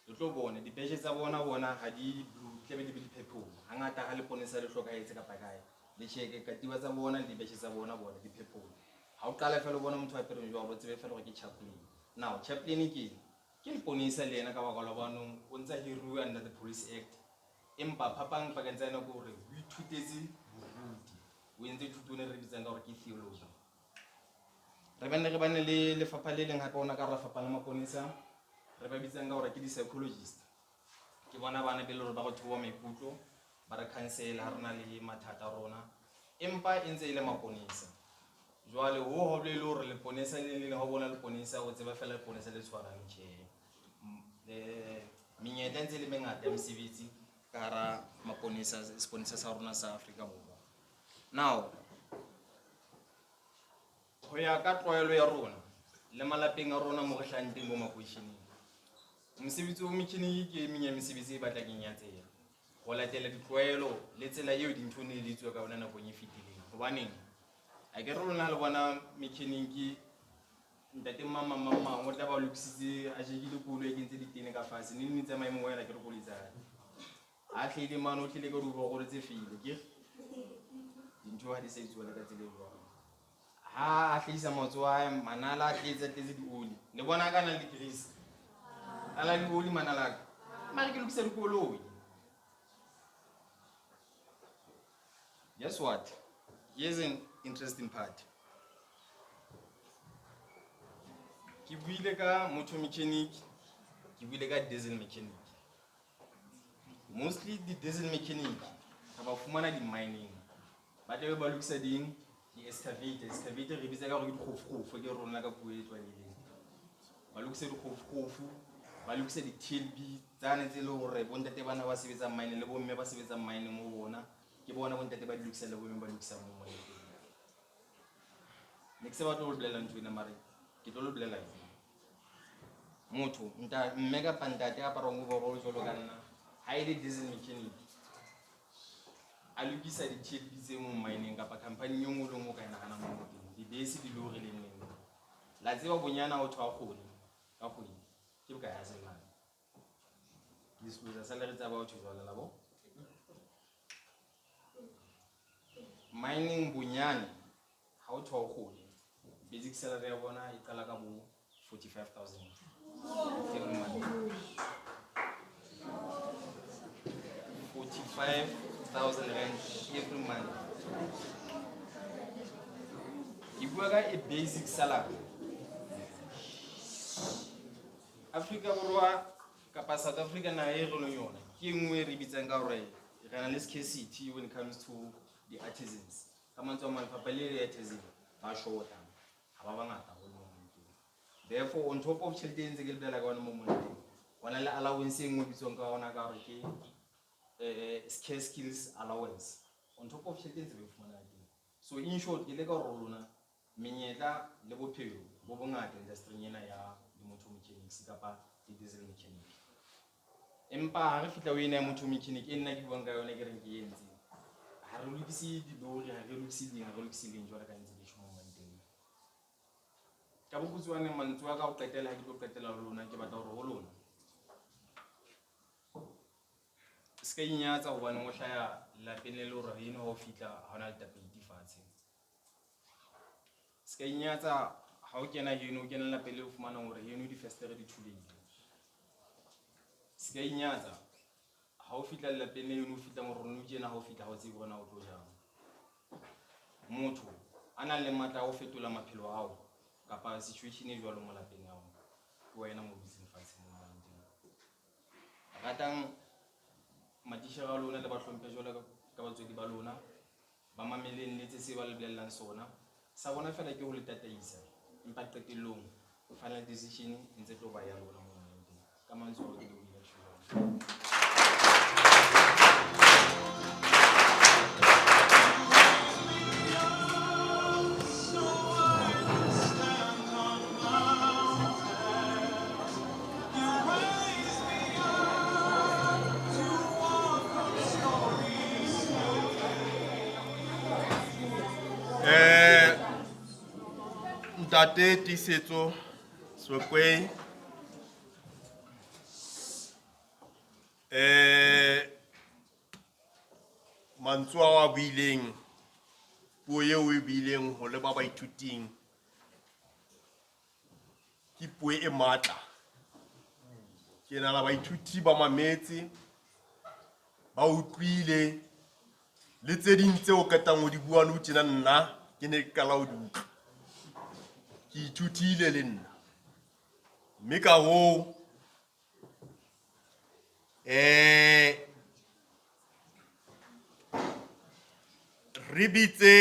le tlo bona di-badge tsa bona ha di tlebe di be diphetoho hangata ha leponesa le hlokahetse kapa kae le cheke katiba tsa bona le di-badge tsa bona diphetoho. Ha o qala fela bona motho a pereng jwalo o tsebe fela hore ke chaplain. Now chaplain ke leponesa le yena ka baka la banong o ntsa hiruwe under the Police Act, empa phapang pakeng tsa yena ke hore o ithutetse boruti, o entse thuto ne re bitsang ka hore ke theology. Re bane le lefapha le leng hape ona ka lefapha la maponesa re ba bitsang ka hore ke di-psychologist. Ke bona bana be le hore ba go thuba maikutlo ba re cancel ha rena le mathata rona, empa entse ile maponesa. Jwale ho le hore leponesa le ha bona leponesa o tseba fela leponesa le tshwarang tjhe. Menyetla ntse le mengata ya mesebetsi ka hara maponesa seponesa sa rona sa Afrika Borwa. Now ho ya ka tlwaelo ya rona le malapeng a rona mo re hlang teng mo makoisheneng, mosebetsi o mechanic ke menya mesebetsi e batlang e nyatseha ho latela ditlwaelo le tsela eo dintho ne di tswa ka ona nakong e fetileng. Hobaneng a ke re lona le bona mechanic ntate mama o tla ba lokisitse a jekile koloi e kentse ditene ka fatshe ne ntse maemo wena ke re koloi tsa a tlile mane o tlile ka dibogolo tse feile ke dintho ha di sa itswa le ka tsela e jwalo. Ha a hlisa matsoho a manala a tletse dioli le bona ka na le grease ala di oli manala mare ke lokisa dikoloi. Guess what? Here's an interesting part. Ke buile ka motor mechanic, ke buile ka diesel mechanic. Mostly the diesel mechanic ha ba fumana di mining ba tlabe ba lokisa ding di excavator re bitsa ka hore ke dikgofukgofu ke rona ka puo e tlwaelehileng. Ba lokisa dikgofukgofu, ba lokisa di-TLB tsane tse le hore bontate bana ba sebetsang mining le bomme ba sebetsang mining mo bona ke bona bontate ba di lokisa le bomme ba lokisa mo mo. Ne ke se batla ho bolella ntho ena mare ke tlo lo bolella motho nta mme ka pantate a parang go bo jolo ka nna ha ile diesel mechanic a lokisa di-TLB tse mo mining kapa company e nngwe le nngwe ka ena hana mo teng dibese di lori le neng la tseba bonyana o thwa kgone ka kgwedi ke boka ya selana disclosure salary tsa ba o thwa la bo mining bonyane ha o thwa kgone basic salary ya bona e qala ka bo 45,000 every month. 45,000 rand every month. If we got a basic salary, Africa Borwa kapa South Africa na e re lo yona ke nngwe re bitsang ka hore re na le scarcity when it comes to the artisans. Ka mantswe a mang papale le artisan ba shota ha ba bangata ho lona. Therefore, on top of children's moment, when I allow in seeing movies on scare skills allowance. On top of children's so in short, you lega roluna, minyeta, level period, bobonga, industry ya the motor mechanics, kapa, the diesel mechanic. Empa, if you win a motor mechanic in like one guy on a guarantee. I will see the door, I will see the enjoy the consideration moment. Kabukuzwane mantua ka uqetela ha ke tlo qetela lona ke batla hore ho lona se ka inyatsa hobane mo hlaya lapeng le hore heno ha o fitla ha ona le tapeti fatshe se ka inyatsa ha o kena heno o kena lapeng le o fumana hore heno di festere di thulile se ka inyatsa ha o fitla lapeng le heno o fitla mo rona o kena ha o fitla ha o tsebe bona o tlo jang motho ana le matla o fetola maphelo a hao kapa situation e jwalo mo lapeng a hao ke wena mo busing fatshe mo manding ratang matishara a lona le ba hlomphe jwalo ka batswedi ba lona ba mameleng le tse se ba le bolellang sona sa bona fela ke ho le tataisa empa qetellong final decision ntse tlo ba ya lona mo manding ka mantswe ho ke le buile jwalo. Ntate Tisetso Sokwe mantswe a buileng puo eo e buileng ho le ba baithuting ke puo e matla ke nala baithuti ba mametse ba utlwile le tse ding tse o ketang ho di bua no tjena nna ke ne ka la ho di utlwa ke ithutile le nna mme ka ho re bitse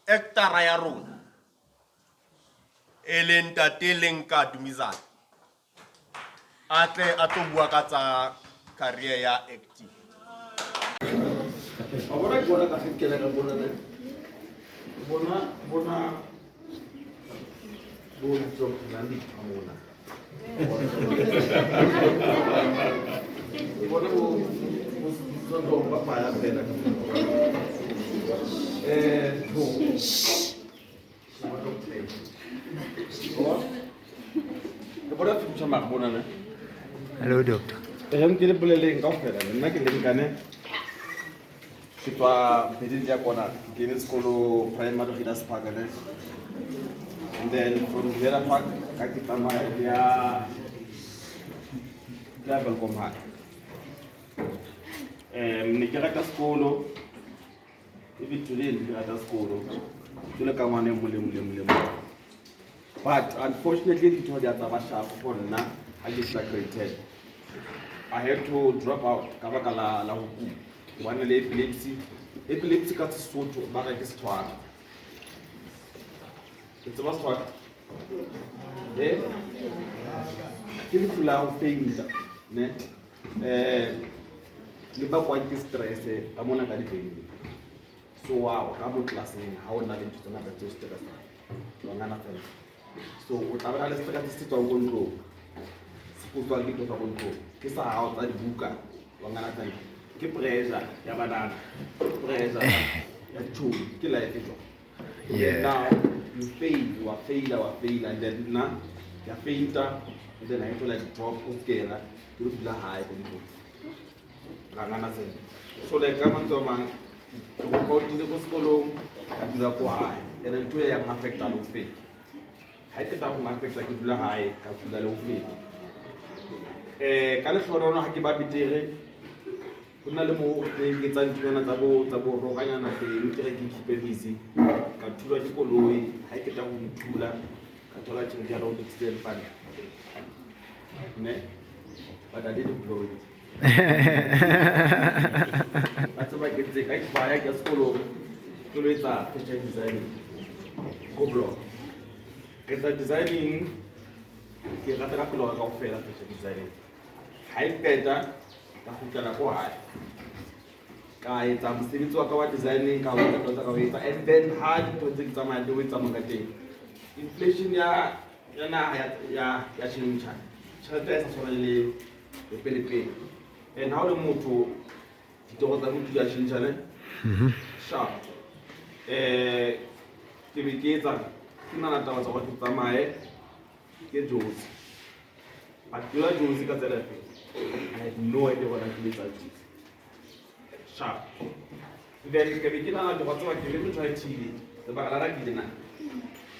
actor ya rona e leng Ntate Lenka Dumizana atle a tlo bua ka tsa career ya acting. Ahora bona ka fekela ka bona ne bona tso nandi amona bona so do papa ya pena bo bona futsha ma bona ne. Hello, doctor. Ke le boleleng ka ofela nna ke lenkane ke twa beding ya kona ke ne sekolo primary Gidas Park ne and then from there park ka ke tsamaya ya level komha ne ke rata sekolo e bituleng ke rata sekolo ke le ka ngwane molemo but unfortunately ke tlo dia tsa ba sharp for nna I just like grade 10. I had to drop out kabaka la huku. One le epilepsy ka Sesotho ba re ke Setswana. It's about what? Ke le fula ho fainta, ne? Le ba kwa ke stress ka mona ka dipeng. So wow, ka mo classeng ha ona le ntse na ba tse stress. Wa ngana fela. So o tla ba le stress se tswa go ntlo. Ke tswa ke tloga go ntlo ke sa ha o tsa dibuka wa ngana tsana ke pressure ya banana pressure ya tsholo ke life jo now you fail and then na ya fainta and then I have to like drop o skela ke rutla high go ntlo la ngana tsena so like ka mantso mang go tile go sekolong ka dira go high and then to ya affecta lo fail ha ke ta go affecta ke dula high ka dula lo fail ka le hlorono ha ke ba bitere hona le mo ke tsa ntwana tsa bo roganyana teng ke re ke keep busy ka thula ke koloi ha ke ta go ithula ka thola tšhelete ya road extend fund ne but I didn't blow it batho ba ke tse ka ke ba ya ke sekolo ke lo etsa fashion design go blog ke tla designing ke rata ka pelo ka ofela fashion designing ha e qeta ka kgutlela ko hae ka etsa mosebetsi wa ka wa designing ka ho qetela ka ho etsa and then ha dintho tse ke tsamaya le ho etsa ka teng inflation ya naha ya change tjhelete e sa tshwana le pele and ha o le motho ditoro tsa motho ya change ne sharp ke be ke etsa ke nna taba tsa batho tsamaye ke Jozi but ke la Jozi ka tsela fe I have no idea what I'm doing sharp then ke be ke nna taba tsa ke le try TV ba la ra ke dina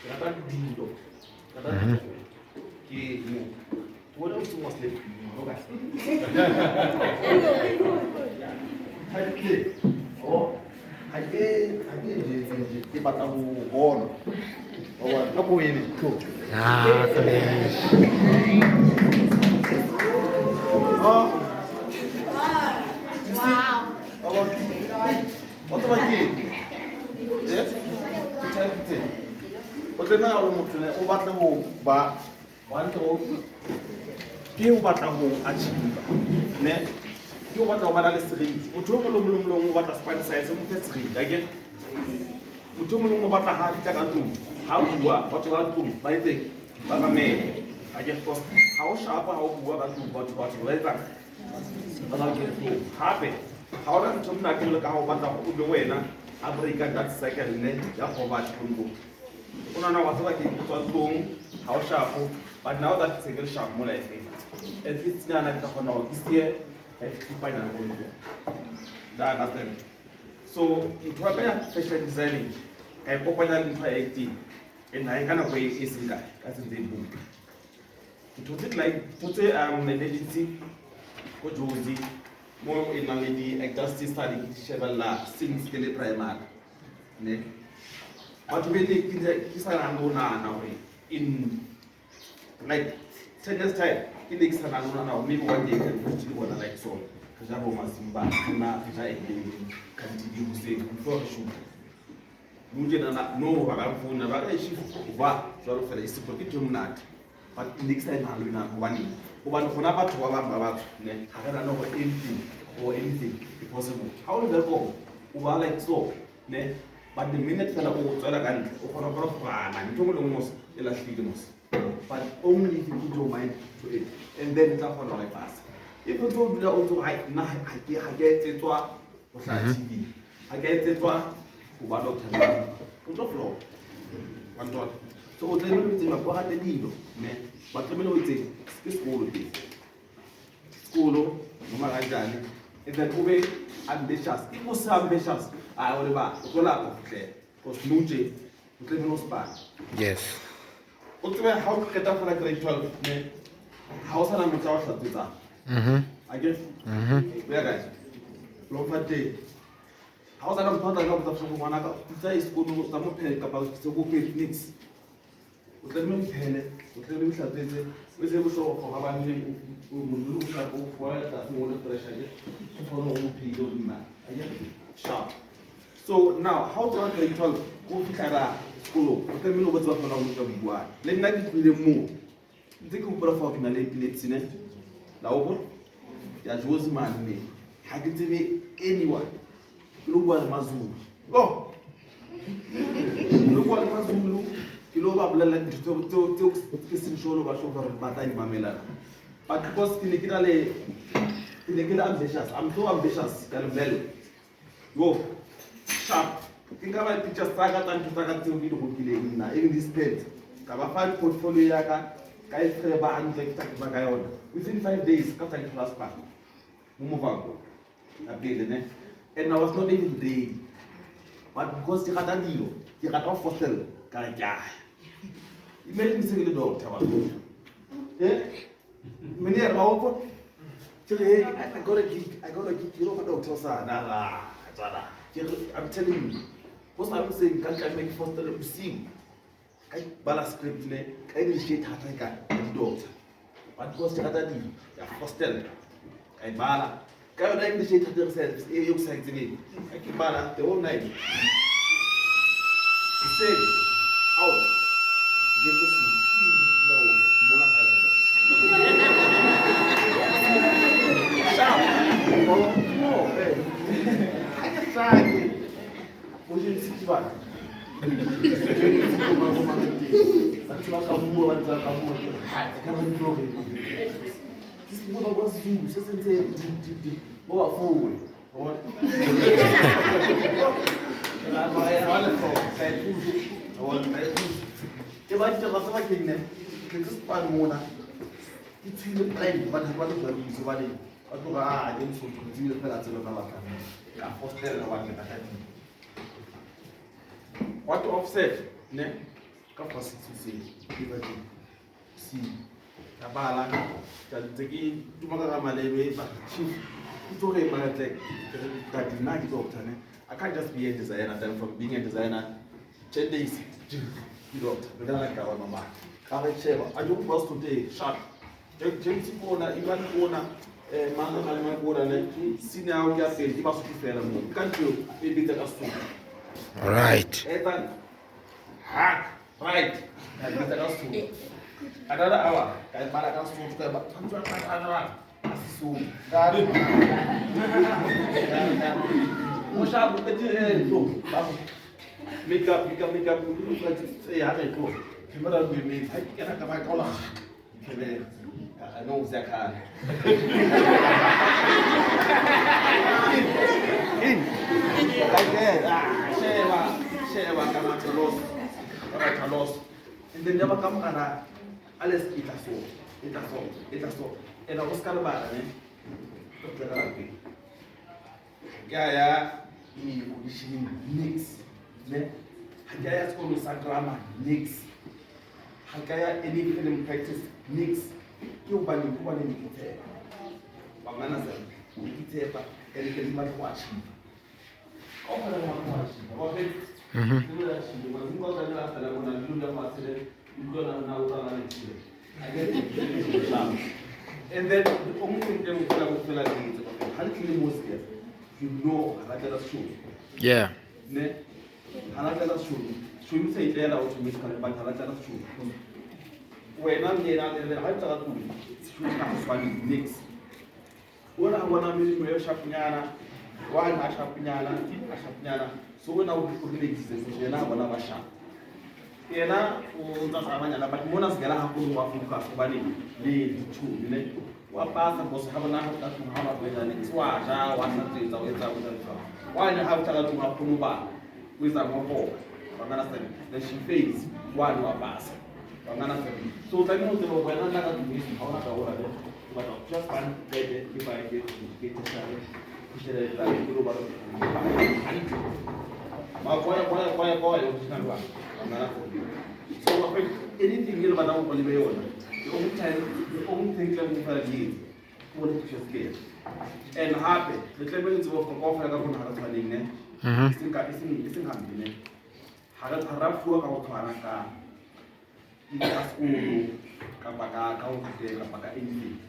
ke rata dilo ke mo what else was left no guys oh ke batla go bona ka bo ene what about you? Yes? O tsena o motho ne o batla go ba one to ke o batla go achieve ne ke o batla go bana le seriti motho o mo o batla spine size mo ke seriti again motho o batla ha ditla ka tlung ha o bua batho ba tlung ba itse ba ba me again because ha o shapa ha o bua ka tlung batho ba etsa ba ba ke tlung hape ha o na ntho nna ke le ka ho batla go be wena a breaka that cycle ne ya go ba tlung una wa tsaba ke tswa tlung ha o shapo but now that it's a sharp mo life at least na ka kgona go ke final that happen so ntho ya fashion designing ka kopanya le ntho ya acting and ha kana go e singa ka se tse book ntho tse like tse agency go Jozi mo e nang le di actors study shebella since ke le primary ne batho be le ke sa rano na hore in like 10 years time ke le ke sa rano na maybe one day can put you on like so ka ja bo masimba na ka e ka di go se before shoot muje na no ba ka funa ba ka shifu ba jwalo fela isipo ke tumnat but next time ha lona one ubani khona batho ba bang ba batho ne ha kana no anything possible how will that go uba like so ne but the minute fela o tswela ka ntle o khona go fana ntho mo le mo e la hlile mo but only if you put your mind to it and then tla khona go pass if you don't do that also na ha ke etsetswa o hla TV ha ke etsetswa go ba doctor o tlo flow one so o tla mo tsela go hate dilo ne ba tlamelo o itse ke sekolo noma kanjani and then ube ambitious if you say ambitious I will ba o tla go fitlhela go smooche o tlamelo spa Yes. o tswe ha o qeta fela grade 12 ne ha o sana motho wa hlatsetsa I guess where guys lo fate ha o sana motho wa tla go tsaya ngwana ka tsa sekolo tsa mo phele ka ba se go picnics o tlamelo phele o tlamelo hlatetse o se bo so go ga ba ne o mo lu ka go fwa ta mo le pressure ke go no go philo nna I guess sharp so now how to grade 12 go fitara sekolo o tlamelo go tswa fela go ka bua le nna ke tlile mo ntse ke upela fa ke na le epilepsy ne la o bo ya Jozi man me ha ke tsebe anyone lo bua le Mazulu lo bua le Mazulu ke lo ba bolela ditho tse ke se sholo ba sholo re batla di mamela but because ke ne ke le ambitious I'm so ambitious ka level yo sharp ke nga ba pictures tsa ka tsa ntho tsa tseo di go kileng nna in this page ka ba fa portfolio ya ka e tre ba hantle ke tsa ka yona within 5 days ka tsa class pa mo mo vago a pele ne and I was not even ready but because ke rata dilo ke rata hostel ka ja imagine se le doctor ba many are out today I got a gig you know what doctor sa na tsana I'm telling you what's I'm saying can't I make hostel usiku kai bala script ne kai di shit hata ka doctor but because ke rata dilo ya hostel kai bala kai o da di shit hata service e yo sa tsini kai bala the whole night say out get this Sativa kamu wanza kamu. Kama ndio. Sisi mbona kwa Zulu sasa ndio boa fuwe. Ke ba tsa ba ke ne ke tsa mona it's in the brain but what is the so bale ba tloga ke motho o tsile fela tselo ka batlang ka hostel wa ke ta tani what offset ne ka fasitse ke ba ke si ka bala ka tseki tuma ka malebe ba chief to re ba tle ka dina ke doctor ne I can't just be a designer then from being a designer 10 days doctor bedala ka wa mama ka re cheba a jo boss today sharp James Bona, Ivan Bona, Manga Bona, Sina, Yafe, you must be fair. Can't you? Maybe take us to. All right. Evan, hack, right. And take us to. Another hour. And Maragas to the back. So, God. Moshab, make up, say, I don't know. You must be made. I can't have my collar. I know Zakhan. Sheba, come out to loss. And then never come and Alice it a so. And I was kind of bad, eh? Gaya, me, nix. Gaya's called Sagrama, nix. Hakaya any film practice nix. Kubani nikite. Wangana za nikite pa elekezi watch. Kwa na watch. Okay. Ndio shi. Mungu azana hata na kuna ndio masele ndio na utana nikite. And then the only thing that we feel like is okay. How can you most get? You know how to tell us true. Yeah. Ne? How to tell us true. Should you say there out to make but how to tell us true. When I'm here, I'm to funny next. When I want to meet you, Shapinana, why not Shapinana? So when I would put it, I want to have a shop. Ena utazamanya but mbona sigara hakuna wafuka kubali ni tu wa pasa boss habana hata tunahama kwenda ni swaja wasateza weza why have tala tu hakuna ba weza mambo bangana sema the she face one wa pasa bangana sema so tani mtu wa bwana nataka tumisi haona kaona leo but just one day if I get to share kushare tani kuro bado kwa yote so anything here about our Boliviana, the only thing that we have here, what is just scared and happy. The clemens of offer upon Harapalin, isn't happening. Harafu au Karaka, Kapaka, Kapaka, anything.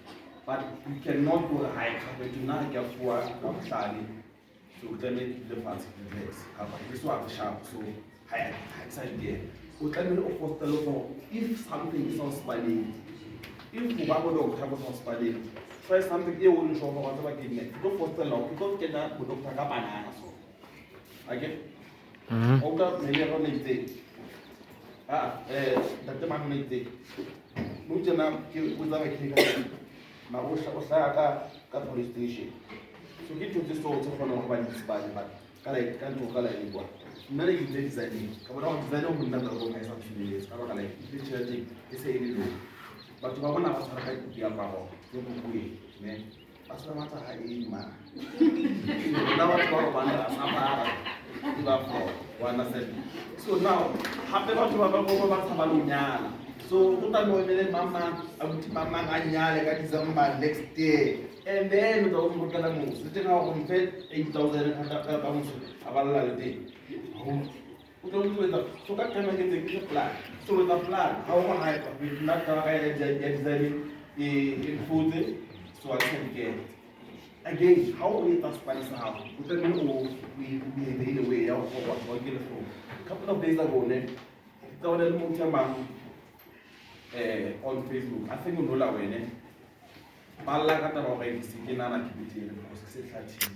But you cannot go high, but you not get for Sally. So tell me the fancy place. This one sharp, so high side there. So tell me of telephone if something is on spelling. If you have on spelling, try something you wouldn't show for whatever give me. Don't for the law, because get that with Dr. Banana. Okay? Oga maybe on it. The man made it. Mujana without a kick. Marusha Osaka, police station. So get to this sort of one body, but can't talk like many things that need. Come on, they don't remember what something is. Come on, like the church is a but you want to have to be a power. Don't be, man. That's no matter how you man. Now, so now, have the to have a so mama next day. And then the old Mukalamu, sitting out on fed 8,000 pounds about a day. We don't do it. So that time I get the plan. So with the plan, how high we not examine in food, so I can get. Again, how we transfer now? We don't know we in a way out for what we get from. A couple of days ago, on Facebook, I think we know that way. Bala kata bawa ini sikina na kibiti ni proses hati.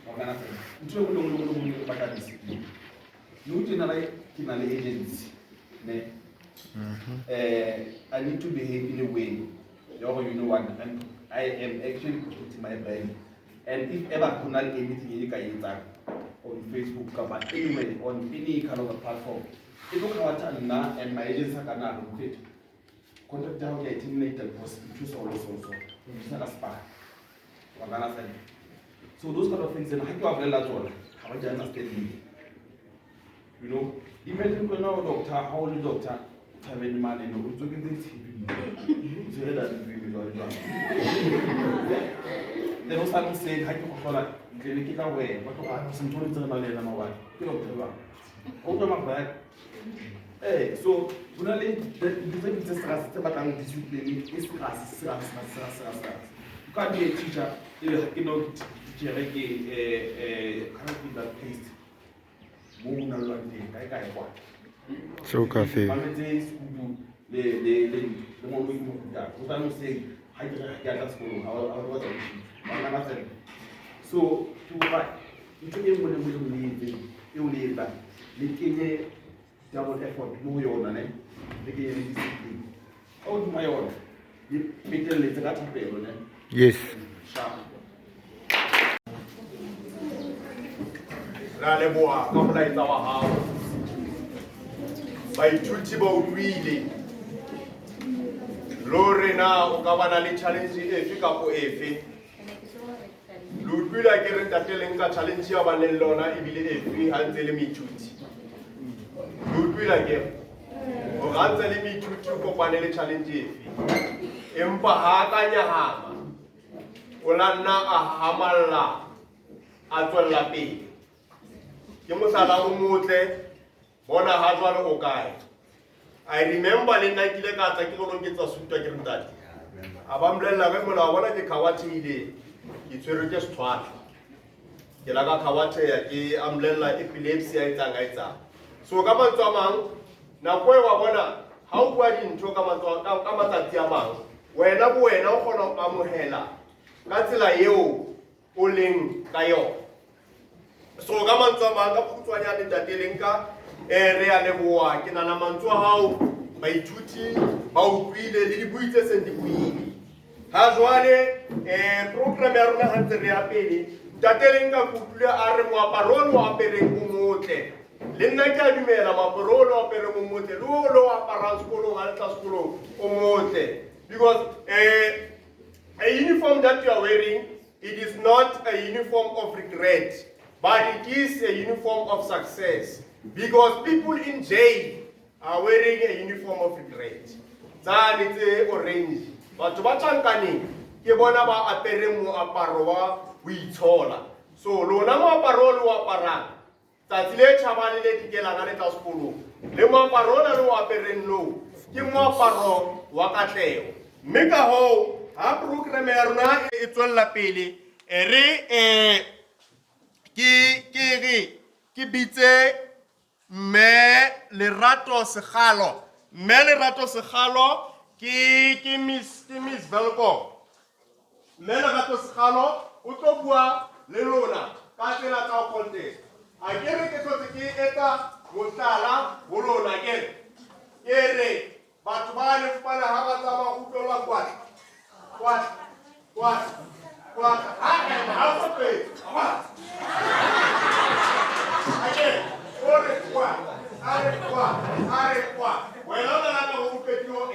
Wakana sema, mtu mulu mpaka disiplini. Nuti na lai kina le agency. Ne I need to behave in a way, you know what, and I am actually protecting my brand. And if ever kunal anything you can on Facebook, but anyway, on any kind of a platform, if you come and my agents are gonna fit, contact down your team later because choose also. It's not a spy. So those kind of things, and how you have realized all, how you understand me. You know, imagine when our doctor, how old doctor, have any man and we're talking this. So that then also I'm saying, how you call it, clinic away, but I was some tourists in Malay and my wife. You know, hold on my back. Hey, so when I leave the stress, but I'm disciplining, it's stress. You can't be a teacher, you know, teacher, that taste. So coffee. The one we moved that. What I'm saying, I get that school. I was so to write, you can you leave that. Making double effort, no your name, making a discipline. Oh, my own. You make a little at a paper, Yes. sharp. Ra leboha ka molaetsa wa hao. Baithuti ba utlwile. Lore na o ka bana le challenge efe kapo efe. Le utlwile ke re tateleng ka challenge ya baneng lona ebile efe ha ntse le meithuti. Le utlwile ke o ga ntse le meithuti o kopane le challenge efe. Empa ha ka nyahama. O la nna a hamalla a tswella pele. Ke mosala o motle bona ha jwale o kae. I remember le nna kile ka tsa ke go loketsa sutwa ke ntate. A ba mbolella ge mola bona ke khawathile ke tshwere ke sethwala. Ke la ka khawatheya ke ambolella epilepsy a etsang. So ka mantswe a mang nako e wa bona ha o bua dintho ka matsatsi a mang wena bo wena o kgona go amohela ka tsela eo o leng ka yona. So ka mantswe a mang ka phutswanyane tateleng ka re a leboha ke nana mantswe a hao baithuti ba utlwile le dibuitse seng di buile. Ha jwale program ya rona ha ntse re ya pele tateleng ka kutlwe a re moaparo o apereng o motle. Le nna ke a dumela moaparo o apereng o motle le o lo apara sekolong a letla sekolong o motle. Because a uniform that you are wearing, it is not a uniform of regret, but it is a uniform of success. Because people in jail are wearing a uniform of regret. It's orange. But to Bachankaning, ke bona ba apere moaparo wa boitshola. So lona moaparo lo aparang. Tsatsi le tjhabane le dikela ga le tla sekolong. Le moaparo na lo apereng lo. Ke moaparo wa katlego. Mme ka ho ha program ya rona e tswella pele re ke bitse mme Lerato Segalo. Mme Lerato Segalo ke Miss Velkom. Mme Lerato Segalo o tlo bua le lona ka tsela tsa contest. A kere ke tlotse ke eta mohlala ho lona kere. Kere batho ba le fana ha ba tsama utlwa kwatla. Ha so pe. Again, ore kwa. Wena la ka go petio e.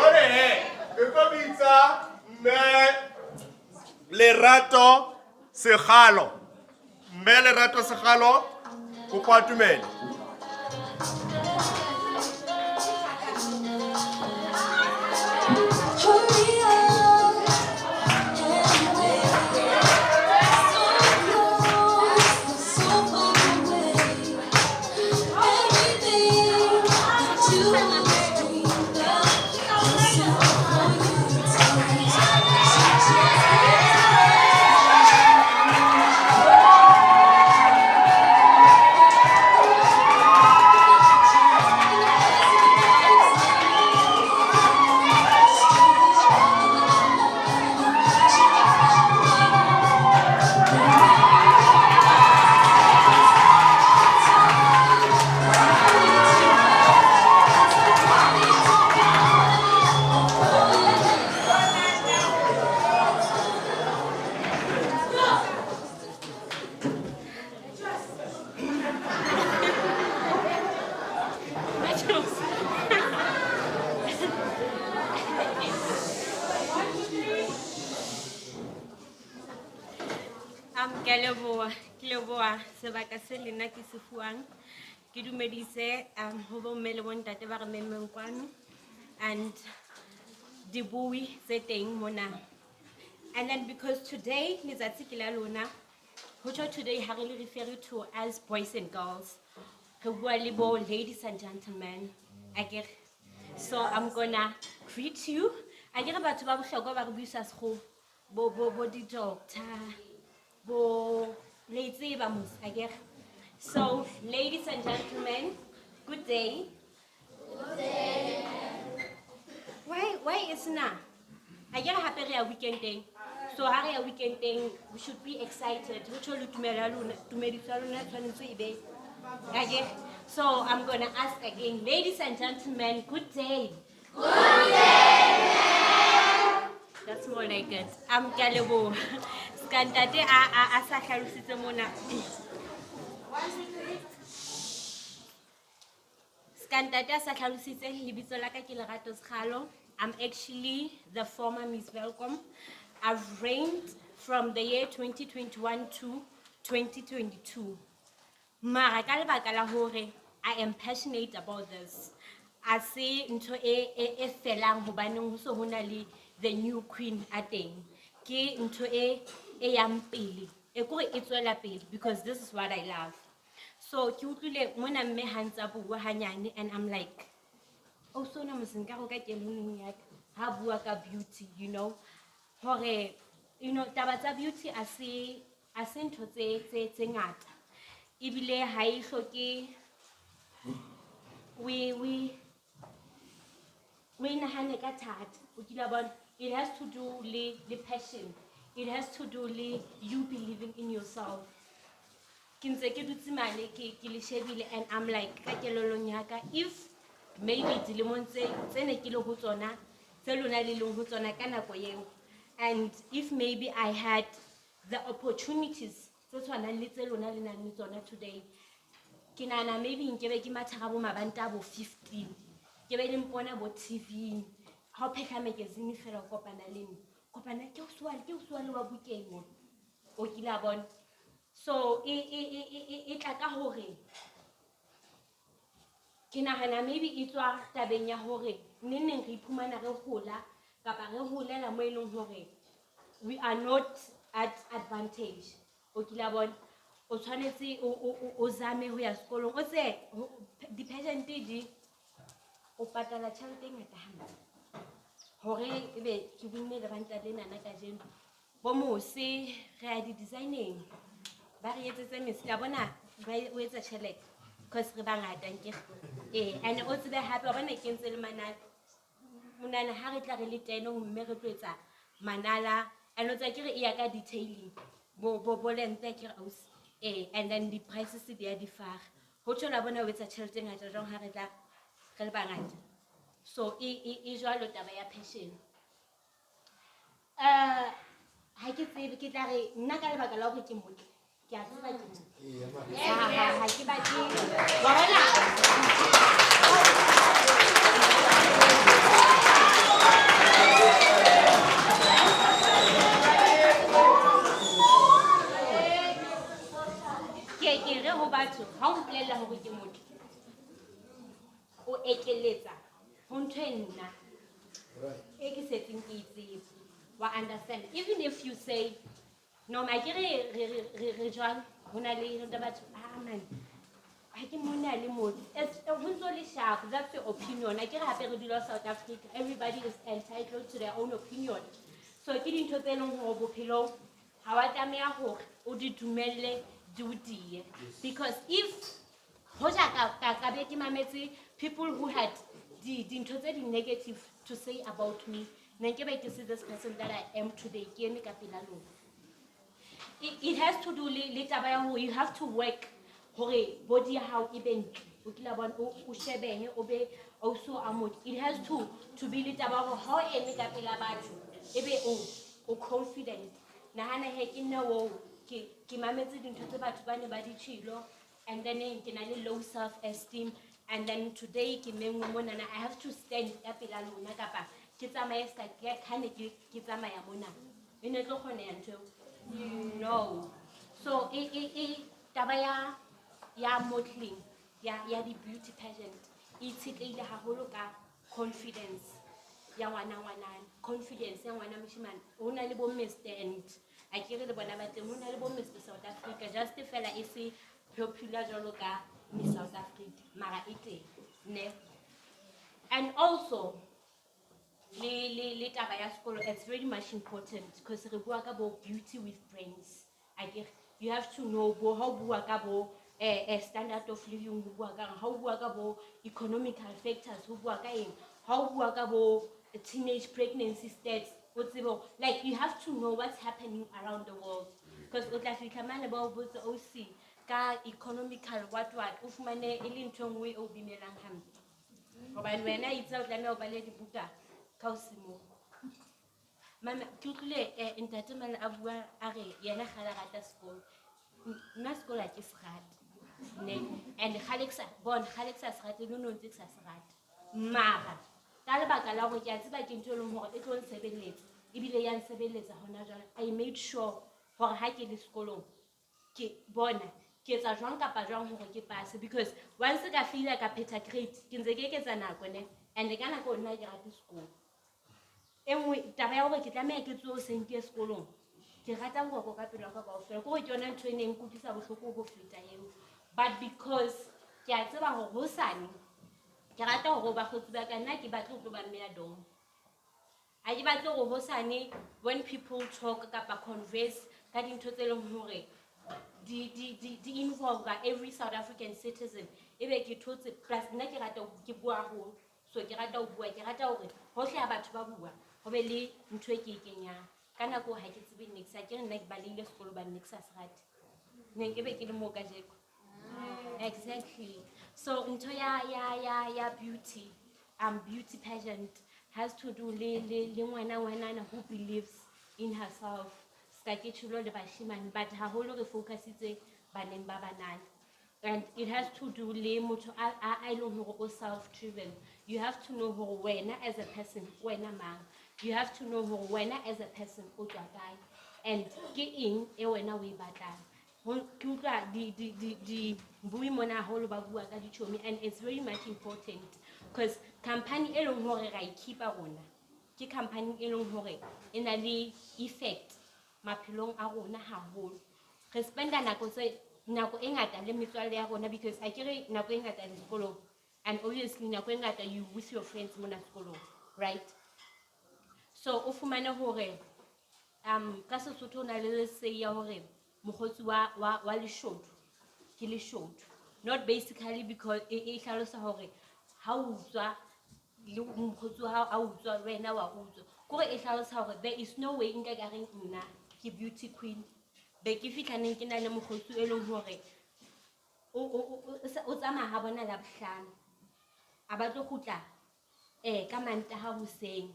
Ore he, ke go bitsa mme Lerato Segalo. Mme Lerato Segalo go patumela. leboha sebaka se lena ke se fuwang. Ke dumedise ho bomme le bontate ba re memmeng kwano and dibui tse teng mona. And then because today letsatsi ke la lona, ho tjho today ha re le refer to as boys and girls. Re bua le bo ladies and gentlemen. Akere. So I'm gonna greet you. Akere batho ba bohlokwa ba re buisa sekgowa. Bo di doctor. Bo letse ba mos akere. So ladies and gentlemen, good day. Good day. Why is na? Akere hape re ya weekendeng. So ha re ya weekendeng, we should be excited. Ho tjho le tumediso lona tshwanetse e be. Okay, so I'm gonna ask again, ladies and gentlemen, good day. Good day. That's more like it. I'm Kalebo. Skantate a sa hlalositse mona. Skantate a sa hlalositse lebitso la ka ke Lerato Sekgalo. I'm actually the former Miss Welcome. I've reigned from the year 2021 to 2022. Mara ka lebaka la hore I am passionate about this. I say ntho e felang hobaneng ho so hona le the new queen a teng. Ke ntho e yang pele. E kore e tswela pele because this is what I love. So ke utlwile mona mme ha ntsa bua hanyane and I'm like, oh so na mosenka go ka kelonong ya ka ha bua ka beauty, you know. Hore taba tsa beauty a se ntho tse ngata. Ibile ha e hloke we nahane ka thata. O kila bona, it has to do le passion. It has to do le you believing in yourself. Ke ntse ke dutse mane ke le shebile and I'm like ka kelolong ya ka, if maybe dilemong tse ne ke le ho tsona tse lona le leng ho tsona ka nako eo, and if maybe I had the opportunities tse tshwanang le tse lona le nang le tsona today, ke nahana maybe nkebe ke mathara bo mabanta bo 15, ke be le mpona bo TV ha o phehla magazine fela o kopana le nna, kopana ke o swale wa bukeng mo o kila bona. So e tla ka hore ke nahana maybe e tswa tabeng ya hore neng re iphumana re hola kapa re holela mo e leng hore we are not at advantage. O kila bona o tshwanetse o zame ho ya sekolong o tse di-pageant di o patala tjhelete e ngata hampe hore ebe ke binne le banta lena na ka jeno bo mose re ya di-designing ba re etsetse mese ka bona ba o etsa tjhelete because re bangata nkere and o tsebe hape wa bona ke ntse le manala monana ha re tla re le 10 mme re tlo etsa manala and o tsa ke re e ya ka detailing bo lente ke aus and then the prices di ya di fara ho tshola bona o etsa tjhelete ngata jong ha re tla re le bangata. So e jwalo taba ya passion. Ha ke tsebe ke tla re nna ka lebaka la hore ke motle ke a tseba ke motle ha ke batle wa bona ke re ho batho ha o mpolella hore ke motle o ekeletsa ho ntho e nna e ke setseng ke itsebe wa understand. Even if you say no ma ke re jwang hona le batho man ha ke mona le motho ho ntso le sharp, that's your opinion. I ke hape re dula South Africa, everybody is entitled to their own opinion. So ke dintho tse leng hore bophelong ha wa tlameha hore o di dumelle di o die, because if hoja ka be ke mametse people who had dintho tse di negative to say about me, ne ke be ke see this person that I am today ke eme ka pela lona. It has to do le taba ya hore you have to work hore body ya hao e be ntle o kila bona o shebehe o be also amot. It has to be le taba hore ha o eme ka pela batho ebe o confident. Nahana he ke nna wo ke mametse dintho tse batho ba ne ba di tshilo, and then ke na le low self esteem, and then today ke mengwe mona I have to stand ka pela lona kapa ke tsamaye ska ke khane ke tsamaya mona e ne tlo khona ya ntho no. So taba ya modeling ya di-beauty pageant e itshetlehile haholo ka confidence ya ngwana confidence ya ngwana moshemane ho na le bo Mr and a kere le bona ba teng ho na le bo Mr South Africa just fela e se popular jwalo ka Miss South Africa mara e teng ne. And also le taba ya sekolo, it's very much important because re bua ka bo beauty with brains. You have to know bo how bua ka bo standard of living ho bua ka how bua ka bo economical factors ho bua ka eng how bua ka bo teenage pregnancy stats. Like you have to know what's happening around the world because o tla fihla mane ba o botsa OC ka economical what o fumane e le ntho nngwe o bimelang hampe hobane wena itse o tlameha o bale dibuka ka o simo mama ke utlwile ntatemane a bua a re yena ga la rata sekolo nna sekolo ke se rata ne and Alexa se rata no ntse ke sa se rata mara ka lebaka la gore ke a tseba ke ntho e leng gore e tlo nsebeletsa ebile ya nsebeletsa hona jwale I made sure gore ha ke le sekolong ke bona ke etsa jwang kapa jwang hore ke pass because once ka fila ka peta grade ke ntse ke etsa nako ne and ka nako nna ke rata sekolo engwe taba ya gore ke tlameha ke tsoe seng ke sekolong ke rata go ka pelo ka kaofela gore ke yona ntho e neng kutlisa bohloko go feta eo but because ke a tseba gore ho sane ke rata gore ba khotsi ba ka nna ke batla go ba mmea dong a ke batla go ho sane when people talk kapa converse ka dintho tse leng hore di involve every South African citizen ebe ke thotse plus nna ke rata ke bua ho so ke rata ho bua ke rata hore hohle ha batho ba bua ho be le ntho e ke kenyang ka nako ha ke tsebe next a ke nna ke balile sekolo ba next a se rate ne ke be ke le mo ka jeko exactly so ntho ya beauty pageant has to do le ngwana who believes in herself ska ke chulo le bashimane but haholo re focusitse baneng ba banana and it has to do le motho a leng hore o self driven. You have to know who wena as a person wena mang you have to know who wena as a person o tswa kae and ke eng e wena o e batlang ke utlwa di bui mona haholo ba bua ka dichomi and it's very much important because company e leng hore ra ikipa rona ke company e leng hore e na le effect maphelong a rona haholo re spenda nako e ngata le metswalle ya rona because a kere nako e ngata le sekolong and obviously nako e ngata you with your friends mona sekolong right so o fumane hore ka Sesotho na le say ya hore mokgotsi wa leshodu ke leshodu not basically because e hlalosa hore ha o tswa le mokgotsi ha o tswa wena wa utswa kore e hlalosa hore there is no way nka ka reng nna ke beauty queen be ke fitla neng ke na le mokgotsi e leng hore o tsamaya ha bona la bohlano a ba tlo kgutla ka Mantaha hoseng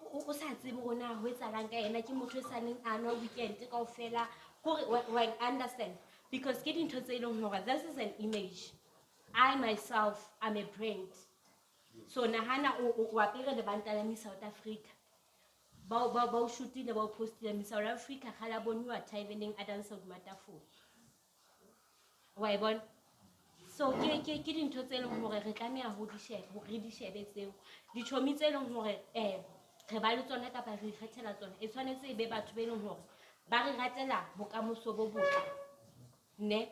o sa tsebe rona ho etsalang ka yena ke motho e saneng a nwa weekend kaofela kore when understand because ke dintho tse leng hore this is an image I myself am a brand so nahana o apere le banta la Miss South Africa ba o shootile ba o postile Miss South Africa khala boniwa Taiwaneng a dansa ho matafo wa e bona so ke dintho tse leng hore re tlameha ho di share ho re di shebe tseo dichomi tse leng hore re ba le tsona kapa re ikgethela tsona e tshwanetse e be batho be leng hore ba re ratela bokamoso bo botle ne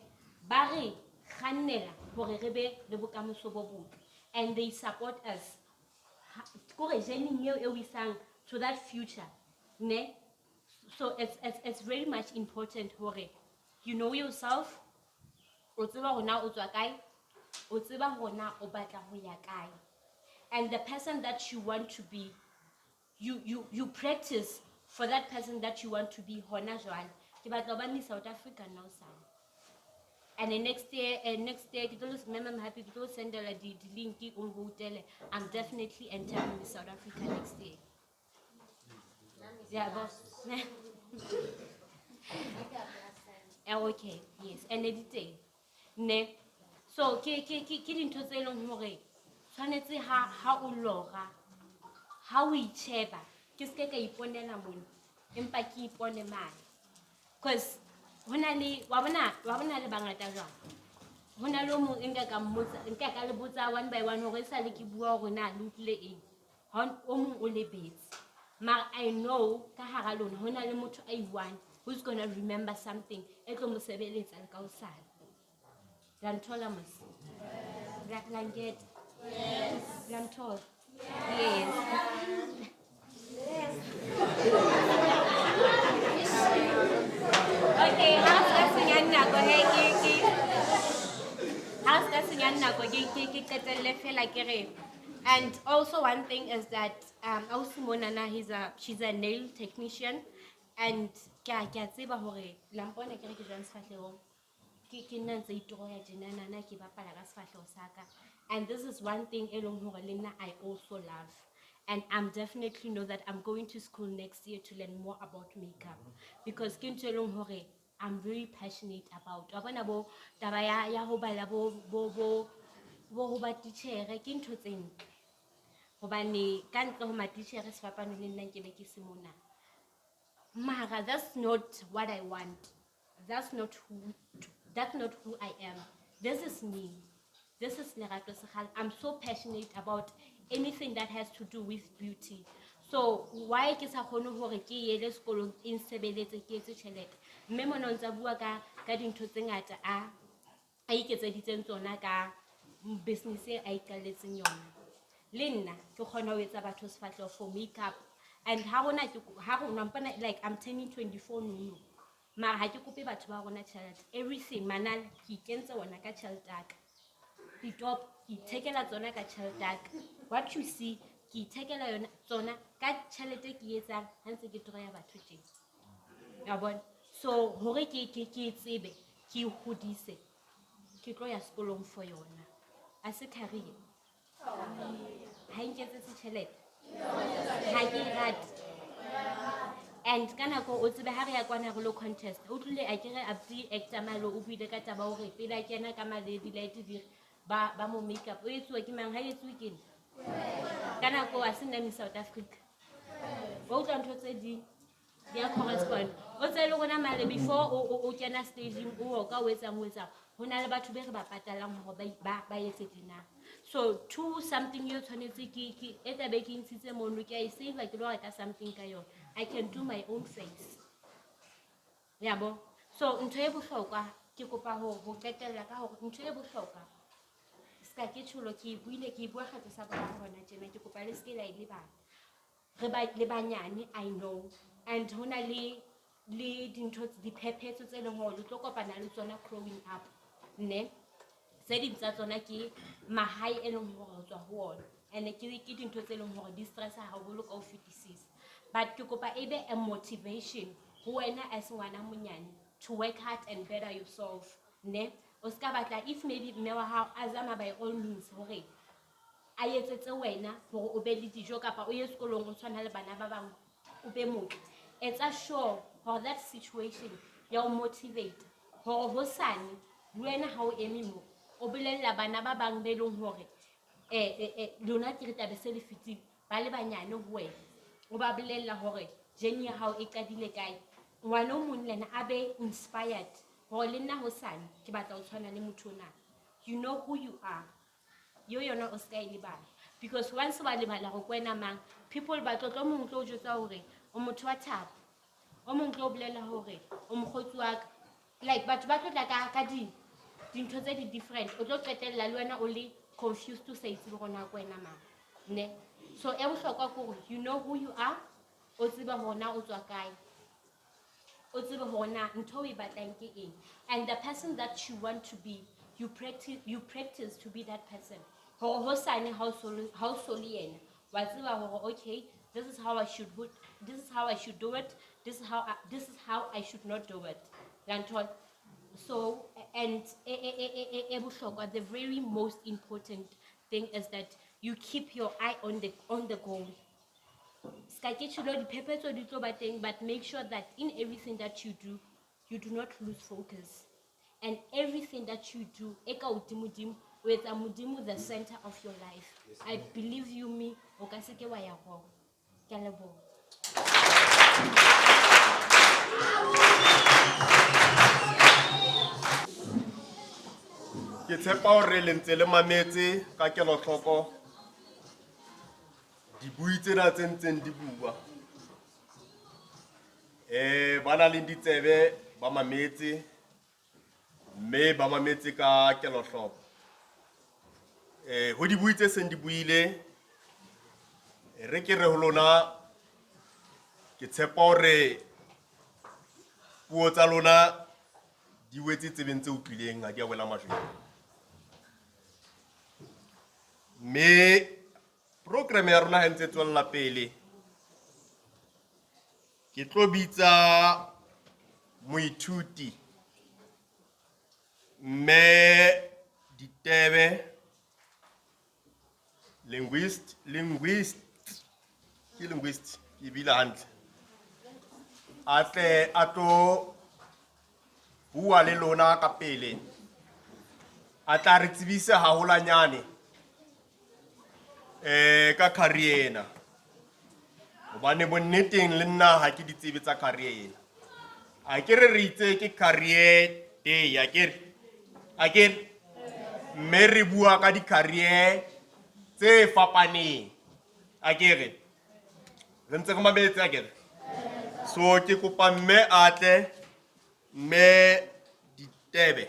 ba re kgannela hore re be le bokamoso bo botle and they support us kore journey eo isang to that future ne so it's very much important hore you know yourself o tseba hona o tswa kae o tseba hona o batla ho ya kae and the person that you want to be you practice for that person that you want to be hona jwale ke batla ba Miss South Africa now son and the next year ke tlo remember happy ke tlo sendela di link o hotel I'm definitely entering Miss South Africa next year yeah boss okay yes and editing ne so ke dintho tse leng hore tshwanetse ha o lora ha o itsheba ke se ka iponela mona empa ke ipone mane because hona le wa bona le bangata jwang hona le mo nka ka le botsa one by one hore sa le ke bua hore na le utlile eng o mong o lebetse maar I know ka hara lona hona le motho a iwan who's going to remember something e tlo mo sebeletsa le ka osana la nthola mos la get yes la nthola yes okay how's that singing nako how's that singing nako ke qetelle fela ke re. And also one thing is that Ausimonana she's a nail technician and ke tseba hore lampona ke re ke jwang sefahlehong ke nna ntse itoro ya jenana ke bapala ka sefahleho saka and this is one thing e leng hore le nna I also love and I'm definitely know that I'm going to school next year to learn more about makeup because ke ntho e leng hore I'm very passionate about wa bona bo taba ya ho bala bo ho ba teacher ke ntho tse ntle hobane ka ntle ho ma teacher sefapano le nna ke be ke se mona mara that's not what I want. That's not who I am. This is me. This is Lerato Sehal. I'm so passionate about anything that has to do with beauty. So why ke sa khone hore ke yele sekolong in sebeletse ke etse tšhelete. Mme mona ntse bua ka dintho tse ngata a iketseditseng tsona ka business e a ikaletseng yona. Le nna ke khona ho etsa batho sefahleho for makeup. And how like I'm turning 24 now. Mara ha ke kope batho ba rona tšhelete everything manal ke kentse wona ka tšhelete aka ditop ke thekela tsona ka tšhelete aka what you see ke thekela yona tsona ka tšhelete ke etsang ha ntse ke toro ya batho tje ya bona so hore ke tsebe ke hodise ke tlo ya sekolong for yona a se career ha nketse tšhelete ha ke rate and kana go o tsebe ha re ya kwana go lo contest o tlile a kere abdi actor malo o buile ka taba hore pele a kena ka maledi light di ba mo makeup o etsuwa ke mang ha etsuwe ke kana go a sena mi South Africa o tla ntho tse di ya correspond o tsele gona male before o kena staging o ka o etsang hona le batho be re ba patalang hore ba etse dina so to something you tshwanetse ke eta be ke ntshitse mono ke I save ke lo reka something ka yona I can do my own face yabo so ntho e bohlokwa ke kopa ho qetella ka hore ntho e bohlokwa ska ke tsholo ke buile ke bua kgatso sa bona hona tjena ke kopa le ske la ile bana re ba le banyane I know and hona le dintho diphephetso tse leng hore le tlo kopana le tsona growing up ne se di tsa tsona ke mahai e leng hore tswa ho ona and ke dintho tse leng hore di stressa haholo ka ho fetisisa but ke kopa ebe a motivation ho wena as ngwana monyane to work hard and better yourself ne o ska batla if maybe mme wa hao azama by all means hore a etsetse wena hore o be le dijo kapa o ye sekolong o tshwana le bana ba bang o be motle etsa sure for that situation ya o motivate hore hosane wena ha o eme mo o bolella bana ba bang be leng hore lona ke re tabe se le fitile ba le banyane ho wena o ba bolella hore journey ya hao e qadile kae ngwana o mong lena a be inspired hore le nna hosane ke batla o tshwana le motho ona you know who you are yo yona o ska ile bana because once ba le bala go kwena mang people ba tlotlo mong tlo jotsa hore o motho wa thaba o mong tlo bolela hore o mogotsi wa like batho ba tlotla ka dintho tse di different o tlo qetella le wena o le confused to say tsebo gona kwena mang ne so e bohlokwa gore you know who you are o tseba hona o tswa kae o tsebe hona ntho o e batlang ke eng and the person that you want to be you practice to be that person hore hosane ha o sole yena wa tseba hore okay this is how I should do it this is how I should not do it lantho so and the very most important thing is that you keep your eye on the goal ska ke tshilo diphephetso di tlo ba teng but make sure that in everything that you do not lose focus and everything that you do eka udimudimo o etsa modimo the center of your life I believe you me o ka se ke wa ya go ke leboha Ke tshepa hore le ntse le mametse ka kelohloko dibui tsena tse ntseng di bua. Ba na le ditsebe ba mametse, mme ba mametse ka kelohloko. Ho dibui tse seng di buile, re ke re ho lona ke tshepa hore puo tsa lona di wetse tsebeng tse utlwileng, ha di a wela majweng. Mme program ya rona ha ntse tswella pele, ke tlo bitsa moithuti mme Ditebe, linguist, ke bila hantle. Atle a tlo bua le lona ka pele, a tla re tsebisa haholwanyane ka career ena. Hobane bonneteng le nna ha ke di tsebe tsa career ena. A ke re itse ke career day, a ke mme re bua ka di career tse fapaneng. A ke re re ntse re mametse, a ke re. So ke kopa mme atle, mme Ditebe.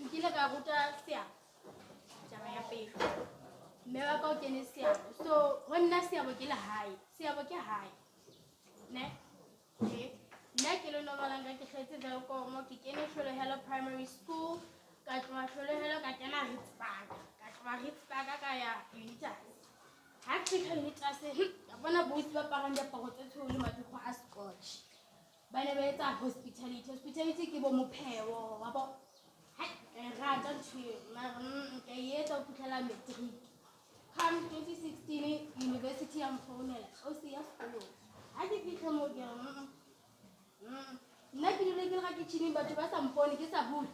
Nkile ka ruta Seabo taba ya pele. Mme wa ka o kene Seabo. So ho nna Seabo ke le hae. Seabo ke hae. Ne? Okay. Nna ke le Nomalanga ke hletse Velkomo, ke kene Seabo Primary School. Ka tloha Seabo ka kena Hitsburg. Ka tloha Hitsburg ka ya Unitas. Ha ke fihla Unitas ka bona boitsi ba parang diaparo tse tshweu le matsogo a scotch. Ba ne ba etsa hospitality. Hospitality ke bo mopheo wa bo rata ntho ke etsa ho fihlela matric. Come 2016 university ya mfounela o se ya sekolo. Ha ke fihla mo ke nna ke dule ke re ke tshini batho ba sa mpone ke sa bua.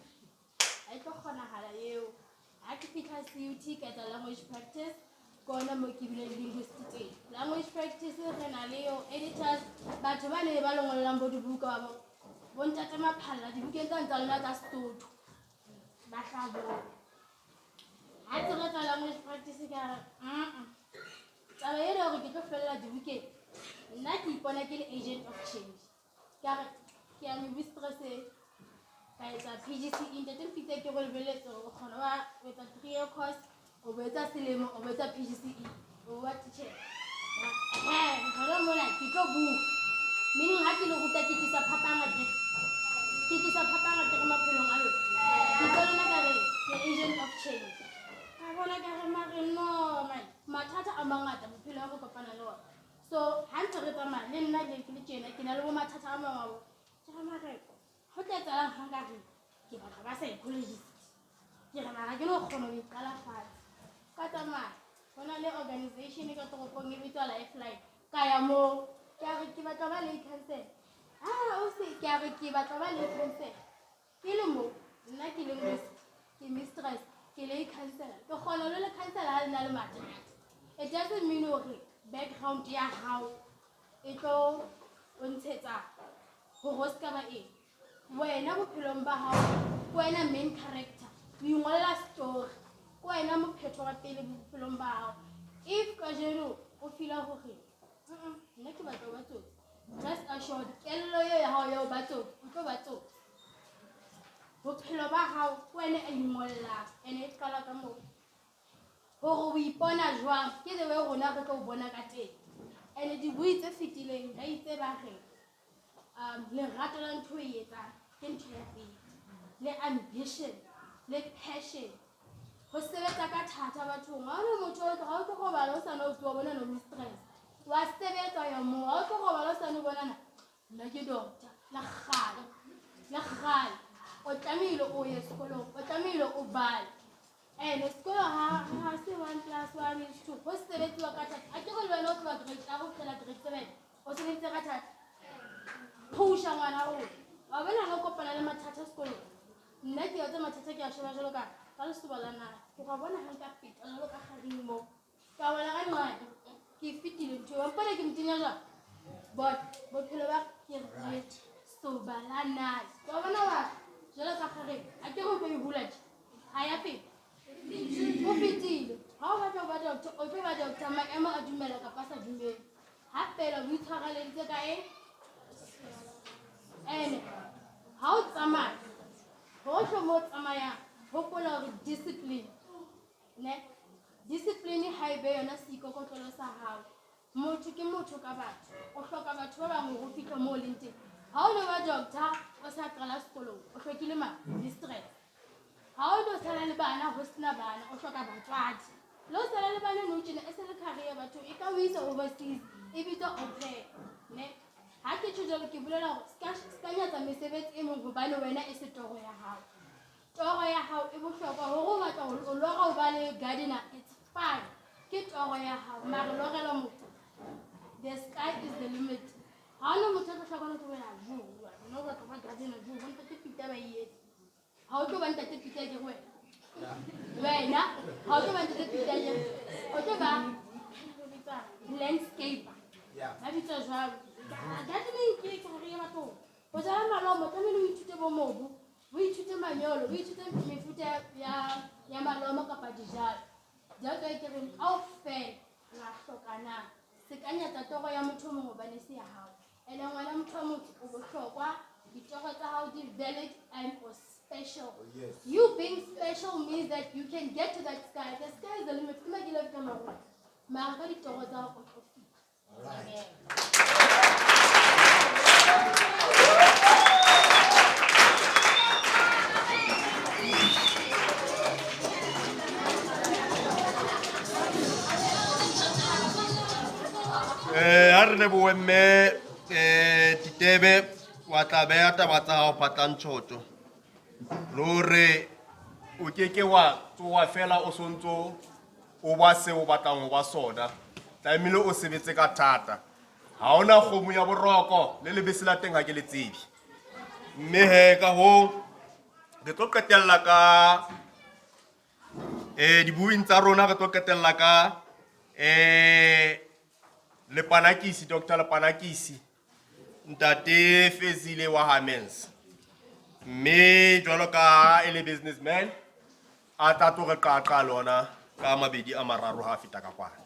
Ha e tlo kgonahala eo. Ha ke fihla CUT ka etsa language practice. Kona mo ke bile linguistic. Language practice re na le yo editors batho ba ne ba lengollang bo dibuka ba bo ntate maphalla dibukeng tsa ntsa lona tsa Sesotho. Ba hlabo. Ha ke re language practice ka taba ena hore ke tlo fella dibukeng. Nna ke ipona ke le agent of change. Ka re ke a mistress ka etsa PGCE ntate mpitse ke go lebeletse o kgona wa etsa 3-year course o boetsa selemo o boetsa PGCE o wa teacher. Hona mona ke tlo bua. Meaning ha ke le ruta ke tlisa phapang ke re maphelong a lona. Ke tlo lona ka re ke agent of change. Ka bona ka re mare no mathata a mangata bophelo bo kopana le ona. So ha ntse re tsamaya le nna le ke le tjena ke na le bo mathata a mangwe. Ke re mare ho tla etsalang hanga re ke batla ba psychologist. Ke re mara ke no kgona ho iqala fatshe. Ka tsamaya hona le organization ka toropong e bitswa Lifeline. Ka ya mo ke re ke batla ba le counselor. O se ke re ke batla ba le counselor. Ke le mo nna ke linguist ke mistress ke le counselor. Ke kgona le counselor ha nna le mathata. It doesn't mean hore background ya hao e tlo o ntshetsa ho ska ba eng. Wena bophelong ba hao wena main character o ingolla story wena mophetho wa pele bophelong ba hao. If ka jeno o fila hore nna ke batla ba tsotsi, rest assured kello ya hao ya ba tsotsi o tlo ba tsotsi. Bophelo ba hao wena a ingolla ene e qala ka moo hore o ipona jwang ke the way rona re tlo bona ka teng. Ene dibui tse fetileng ba itse ba re lerato la ntho e etsang ke ntho ya pele, le ambition le passion ho sebetsa ka thata bathong. Ha o motho o tlo robala o sa no tlo bona no mistress wa sebetsa ya mo ha o tlo robala o sa no bona nna ke doctor la kgale o tlamehile o ye sekolong o tlamehile o bale And sekolo ha se 1 + 1 is 2. Ho sebetsa ka thata. A ke go le wena o tloga grade 8 go fela grade 7. O sebetsa ka thata. Phusha ngwana o. Wa bona go kopana le mathata sekolong. Nna ke yotse mathata ke a sheba jalo ka le sekola la nna. Ke go bona ha nka feta jalo ka garing mo. Ka bona ga nngwe ke fitile ntho wa mpona ke mtinya jwa. But bophelo ba ke right. So balana. Wa bona wa jalo ka garing. A ke go go bula tje. Ha ya feta. Go fitile. Ha o batla ba doctor, o tlo ba doctor maemo a dumela ka pasa dumela. Ha fela o itshwareleditse ka eng? And ha o tsamaya ho hlomo tsamaya hopola hore discipline ne discipline ha ebe yona seikokotlolo sa hao motho ke motho ka batho o hloka batho ba bang go fitla mo leng teng ha o le ba doctor o sa qala sekolong o hlokile ma distress ha o lo sala le bana ho sina bana o hloka batswadi lo sala le bana no tjena e se le career batho e ka o isa overseas e bitsa au pair ne ha ke tsholo ke bolela gore ska nyatsa mesebetsi e mong hobane wena e se toro ya hao. Toro ya hao e bohlokwa hore o batla ho lora o ba le gardener it's fine. Ke toro ya hao mara lorela motho. The sky is the limit. Ha ona motho o hloka go wena jo no ba ka gardener jo ba ntse pita ba yetse. Ha o tlo ba ntse pita ke wena. Wena ha o tlo ba ntse pita le o tlo ba landscaper. Yeah. Ba bitsa jwalo. Gardening ke career batho. Ho jala malomo tlamehile o ithute bo mobu, o ithute manyolo, o ithute mefuta ya malomo kapa dijalo. Jalo ke re kaofela la hlokana. Se ka nyatsa toro ya motho mongwe ba ne se ya hao. Ene ngwana motho motho o bohlokwa ditoro tsa hao di valid and special. Oh, yes. You being special means that you can get to that sky. The sky is the limit. Kuma ke le ka mara. Mara ka ditoro tsa hao o tlo fita. All right. Ha re lebohe mme Ditebe wa tla beha taba tsa hao phatlantshotso le hore o keke wa tsoha fela o sontso o ba se o batlang ho ba sona tlamehile o sebetse ka thata ha ona kgomo ya boroko le lebese la teng ha ke le tsebe mme he ka ho ke tlo qetella ka dibuing tsa rona re tlo qetella ka le Panakisi, Dr. Le Panakisi, Ntate Fezile wa Hamens. Me jwalo ka ele businessman, a tla tlo re qaqa lona ka mabedi a mararo ha feta ka kwana.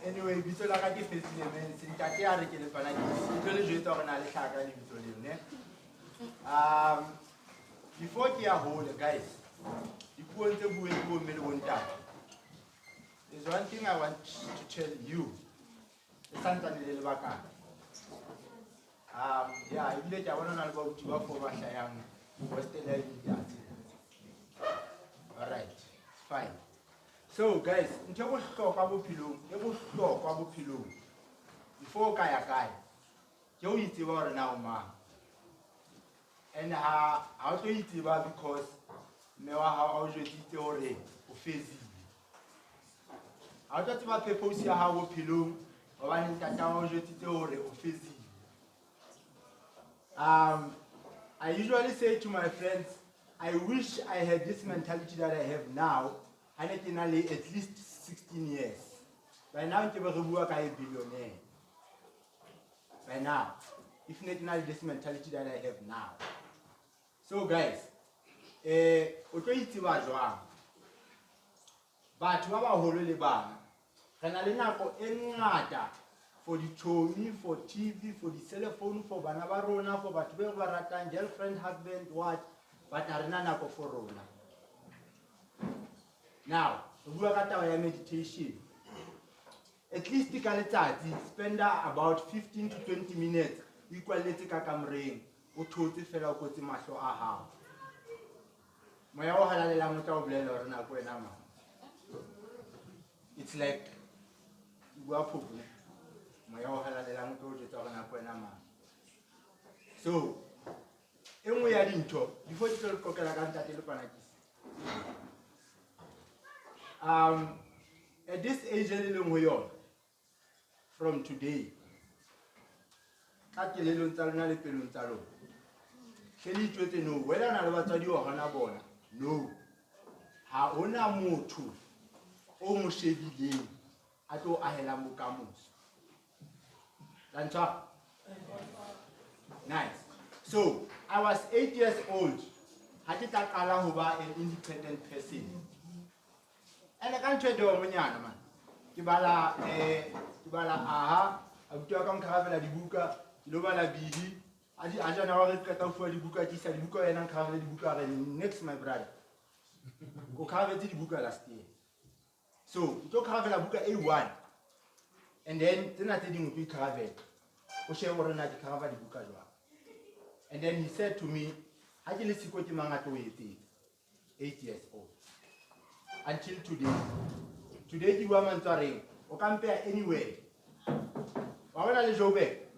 Anyway, bitso la ka ke Fezile man, se ntate a re ke le Panakisi. Ke tlo le jwetsa hore na le hlaka le bitso leo, ne? Before ke ya hole, guys, dipuong tse bueng ke bomme le bontate. There's one thing I want to tell you. Le santsane le lebakana. Yeah, ebile ke a bona na le bauti ba fo ba hlayang Western University. All right, fine. So guys, ntho bohlokwa bophelong before ka ya kae ke o itseba hore na o mang and ha o tlo itseba because mme wa hao a o jwetsitse hore o fezile ha o tla tseba purpose ya hao bophelong hobane ntata wa o jwetsitse hore o fezile. I usually say to my friends, I wish I had this mentality that I have now, and I can only at least 16 years. By now, I'm a billionaire. By now, if not this mentality that I have now. So guys, but for the Tommy, for TV, for the cell phone, for Banabarona, for Batberatan, girlfriend, husband, what, but Arena for Rona. Now, we are at meditation. At least the Kalitati spend about 15 to 20 minutes. Equally, take a camera, or to the fellow Koti Maso Aha. My it's like you are pooping. So, and we are in talk before you tell Coca-Cola. At this age, from today, at the little Talnali Peluntalo, Kelly to know whether I ever you or Hanabona. No, how ona motu, almost shady game, at all Ahelamukamus. That's all. Nice. So, I was 8 years old. Hatita Kalahuba, an independent person. And I can't trade over Munyana, man. Kibala, aha, Abdukam Kavela di Buka, Lobala Bihi, Ajana for the Buka, Tisa di Buka, and Kavela di Buka, and next my brother. Go Kaveti di Buka last year. So, you took Kavela Buka A1. And then I didn't be Kavel. And then he said to me, I didn't see what you mangato 8 years old. Until today. Today you are mentoring. You can't compare anywhere. I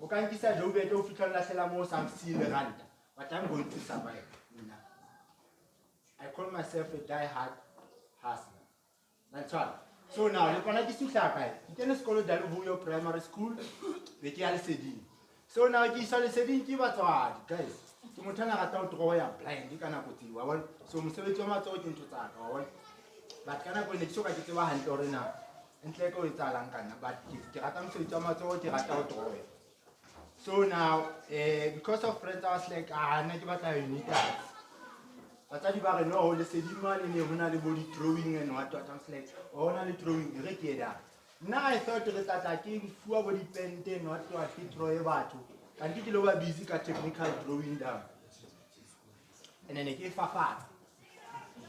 can't kiss a job to African Lasalamo, some seal rand. But I'm going to survive. I call myself a die-hard hustler. That's all. So now, you're going to get to Sakai. You can school Dalubuyo Primary School. So now, you shall say, give us what, guys. To Montana, I thought to go blind. You cannot put you. So, Mr. Thomas told you to talk. But can I go to show at the hand or now? And take away Talankana. But if the Atam to Thomas told you, I thought to go. So now, because of friends, I was like, I need that. But I didn't know the same man in the body throwing and what I'm like, only throwing the now I thought that attacking four body painting, not to throw a battle. And get over busy technical drawing down. And then I gave a fat.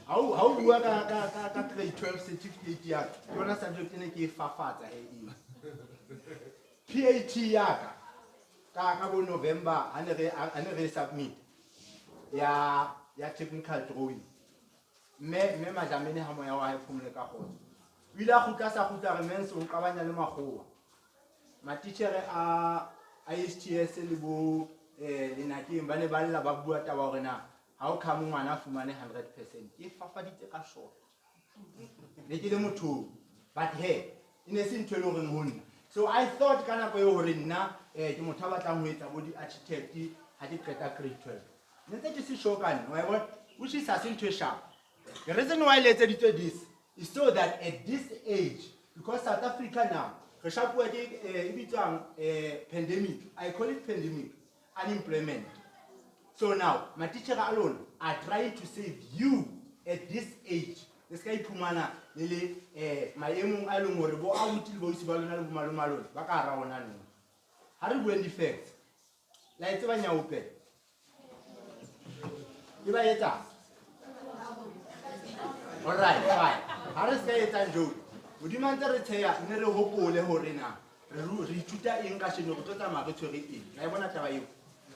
How do I create 12 certificate? You understand? You gave a fat. PAT Yaka. Kakabo November, and they submit. Yeah. Ya technical drawing. Me madamene ha moya wa from le ka khotsa. Wila khutla sa khutla re mense o kabanya le magoa. Ma teacher a ISTS le bo le nakeng ba ne ba lla ba bua taba hore na ha o khamo ngwana fumane 100%. Ke fafaditse ka short. Le ke le motho. But hey, ine se ntwe le hore honna. So I thought kana go hore nna ke motho ba tlang ho etsa bo di architect ha di qeta grade 12. Which is a sharp. The reason why let's do this is so that at this age, because South Africa now, pandemic, I call it pandemic, unemployment. So now, my teacher alone are trying to save you at this age. This guy Pumana, my young alone, or go out till voice balloon, malone, Baka Rawan. How do you win the facts? Like when you open. Alright, fine. Harris say and Joe. Would you mind to retire? Never hope or Lehorina. Retuta in Casino, Tota Magotori. I want to tell you.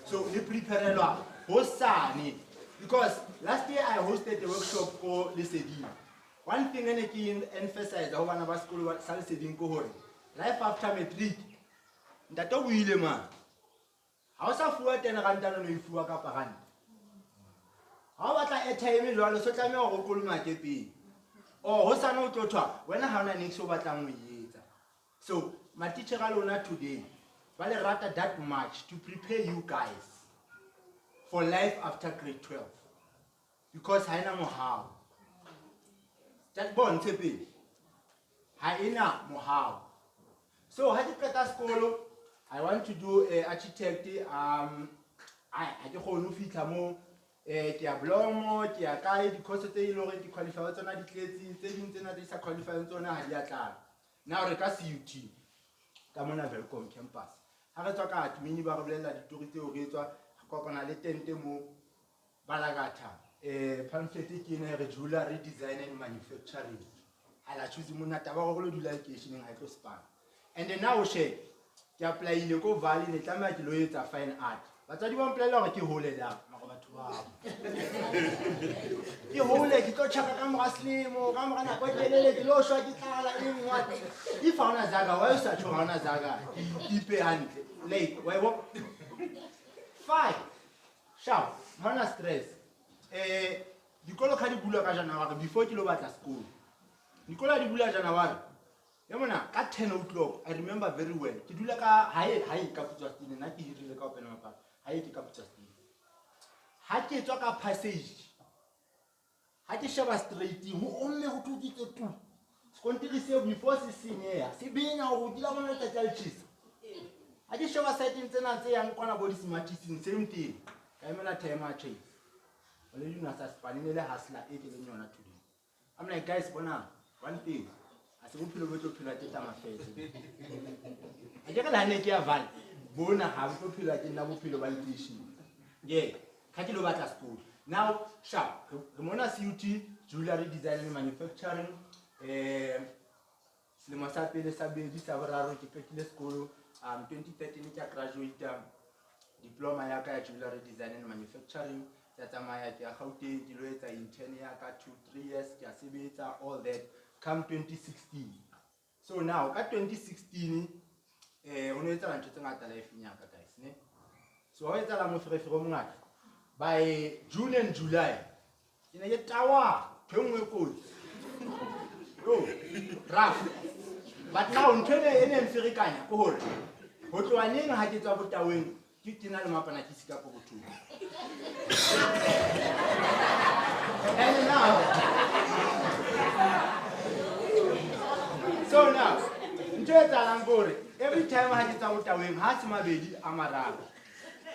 So, the prepare a lot. Hostani. Because last year I hosted a workshop for Lisedin. One thing I can emphasize, I want to school what Salsedin Kohori. Life after matric. That's a William. How's a fluent and random if you work up a hand? How about a time is all so time or cool my keeping? or ho sana o tlo thwa wena ha ona next o batlang ho etsa. So my teacher ga lona today ba le rata that much to prepare you guys for life after grade 12 because ha ina mohao. That bontshe pele ha ina mohao. So ha ke qeta sekolo I want to do architect. I ke khone ho fitla mo ke ya blomo ke ya kae because tse ile hore ke qualify tsona di tletsi tse ding tsena tse sa qualify tsona ha di a tla. Now re ka CUT ka mona Welcome campus ha re tswa ka admin ba re bolella ditori tseo re etswa kopana le tente mo balagata pamphlet ke ne re jewelry design and manufacturing ala choose mona taba go lo dula locationeng ha tlo span and then now she ke apply ile ko valley ne tlamela ke lo etsa fine art batsadi ba mplela hore ke hole da mara batho ba ke hole ke tlo chaka ka mora slimo ka mora nako telele ke lo shwa ke tlala eng what if hauna zaga why sa tsho hauna zaga ipe hantle late why wo fine sharp hauna stress dikolo kha di bula ka January before ke lo batla school dikolo di bula January ya mona ka 10 o'clock I remember very well ke dula ka hae ka putswa stine na ke hirile ka opena mapa hae ke ka putswa stine ha ke tswa ka passage ha ke sheba straight mo omme ho tukitse tu skontirise before se sineya se benya ho dila mona tsa tsalchisa ha ke sheba site tsena tse yang kwana body smartising same thing ka emela time a change ole yuna sa spanine le hustler e ke le nyona today I'm like guys bona one thing ase bophelo bo tlo phela teta mafetse a ke la ne ke ya val bona ha bo phela ke nna bophelo ba letation yeah ka ke lo batla school now sharp re mona CUT jewelry design and manufacturing selemo sa pele sa bedi sa boraro ke qetile sekolo 2013 ke graduate diploma ya ka ya jewelry design and manufacturing tsa tsamaya ke a Gauteng ke lo etsa intern ya ka 2-3 years ke a sebetsa all that come 2016 so now ka 2016 ho no etsa ntho tse ngata life nya ka guys ne so ho etsa la mo frefere mo ngata by June and July ke ne ke tawa phengwe kotsi oh rough but now ntwene ene mfirikanya ko hore ho tloa neng ha ke tswa botaweng ke tina le mapana ke sika go botho and now so now ntwe tsalang gore every time ha ke tswa botaweng ha se mabedi a mararo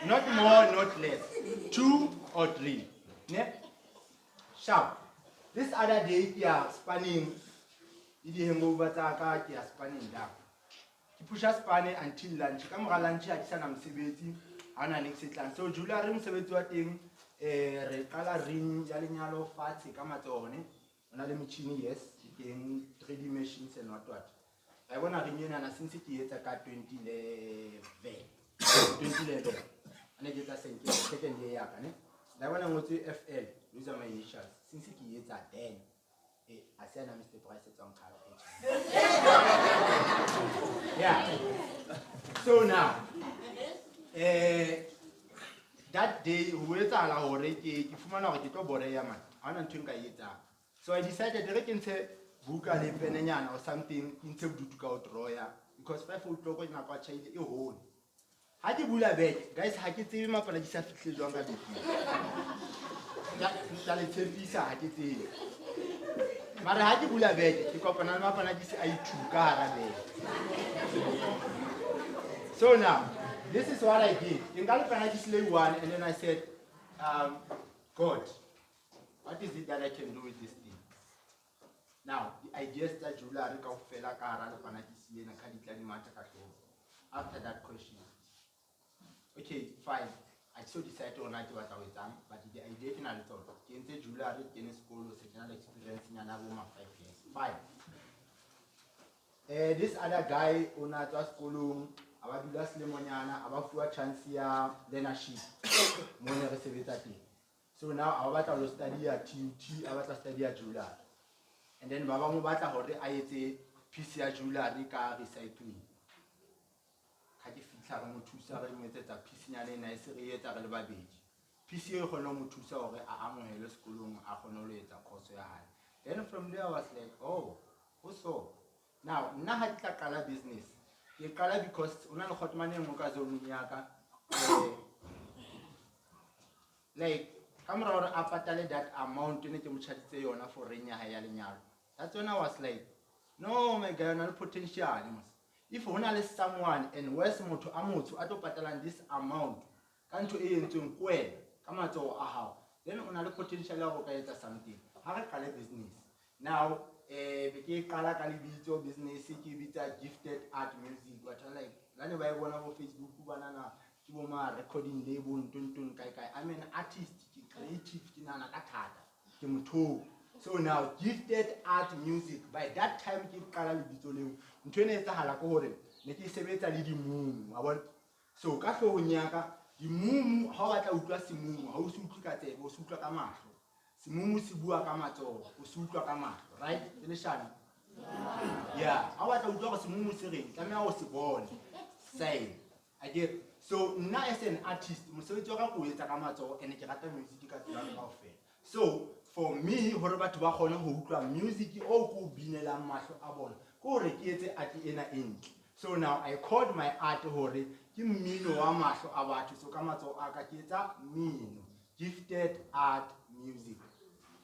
not more not less 2 or 3 ne sharp this other day we are spanning idi hangover tsa ka ke a spanning down ke pusha spane until lunch ka mora lunch ha ke sana mosebetsi ana next tlang so jewelry mosebetsi wa teng re qala ring ya lenyalo fatshe ka matsone ona le metchini yes teng 3D machines and what I bona ring yena na since ke etsa ka 2011 ane ke tsa senke second year ya ka ne la bona ngotse FL those are my initials since ke etsa 10 asiana Mr. Price tsong khala yeah so now that day ho etsa la hore ke fumana hore ke tlo boreya man hana ntwe nka etsa so I decided re ke ntshe buka le penenyana or something intse budutu ka o draw ya because 5 o'clock ina kwa chaile e hole ha ke bula bag guys ha ke tsebe mapana di sa fihle jwang ka beke ya le tshepisa ha ke tsebe mara ha ke bula bag ke kopana le mapana di se a ithuka hara bag so now this is what I did in galipana di slay one and then I said God what is it that I can do with this thing now the idea is that jewelry ka fela ka hara le pana di siena ka di tla di mata ka tlo after that question okay fine I so decided on I what I was done but the idea final thought ke ntse jewelry ke ne sekolo sectional experience nyana bo ma 5 years fine this other guy ona tswa sekolong aba dula selemonyana aba fuwa chance ya learnership mo ne re sebetsa teng so now aba batla lo study ya TUT aba batla study ya jewelry and then baba mo batla hore a etse piece ya jewelry ka recycling ha ke fitla re mo thusa re mo etsetsa piece nyane ena e se re etsa re le babedi piece e gona mo thusa hore a amohele sekolong a gone ho etsa course ya hae Then from there I was like, oh, also. Now, nna ha ke tla qala business. Ke qala because una le khotmane mo ka zone ya ka. Like kamera hore a patale that amount ne ke mo tshaditse yona for reng ya hae ya lenyalo. That's when I was like, no my guy, ona le potential mos. If hona le someone and where's motho a motho a tlo patalang this amount ka ntho e entsweng ko wena ka matsoho a hao, then ona le potential ya go ka etsa something. Ha re qale business. Now, be ke qala ka lebitso business ke bitsa Gifted Art Music. But like lane ba e bona go Facebook banana ke bo ma recording label ntontong kai. I'm an artist, ke creative, ke nana ka thata, ke motho. So now Gifted Art Music, by that time ke qala lebitso leo ntho ene etsahala go hore ne ke sebetsa le dimumu wa bona. So ka hlogong ya ka dimumu ha o batla utlwa semumu ha o se utlwe ka tsebe o se utlwa ka mahlo. Semumu se bua ka matsoho o se utlwa ka mahlo, right? Le shano. Yeah, ha o batla utlwa go semumu se reng tlameha o se bone. Same. I get. So nna as an artist mosebetsi wa ka go etsa ka matsoho ene ke rata music ka tsela kaofela. So for me hore batho ba kgone go utlwa music o go binelang mahlo a bona go re ke etse art ena entle. So now I called my art hore ke mmino wa mahlo a batho. So ka matsoho a ka ke etsa mmino, Gifted Art Music.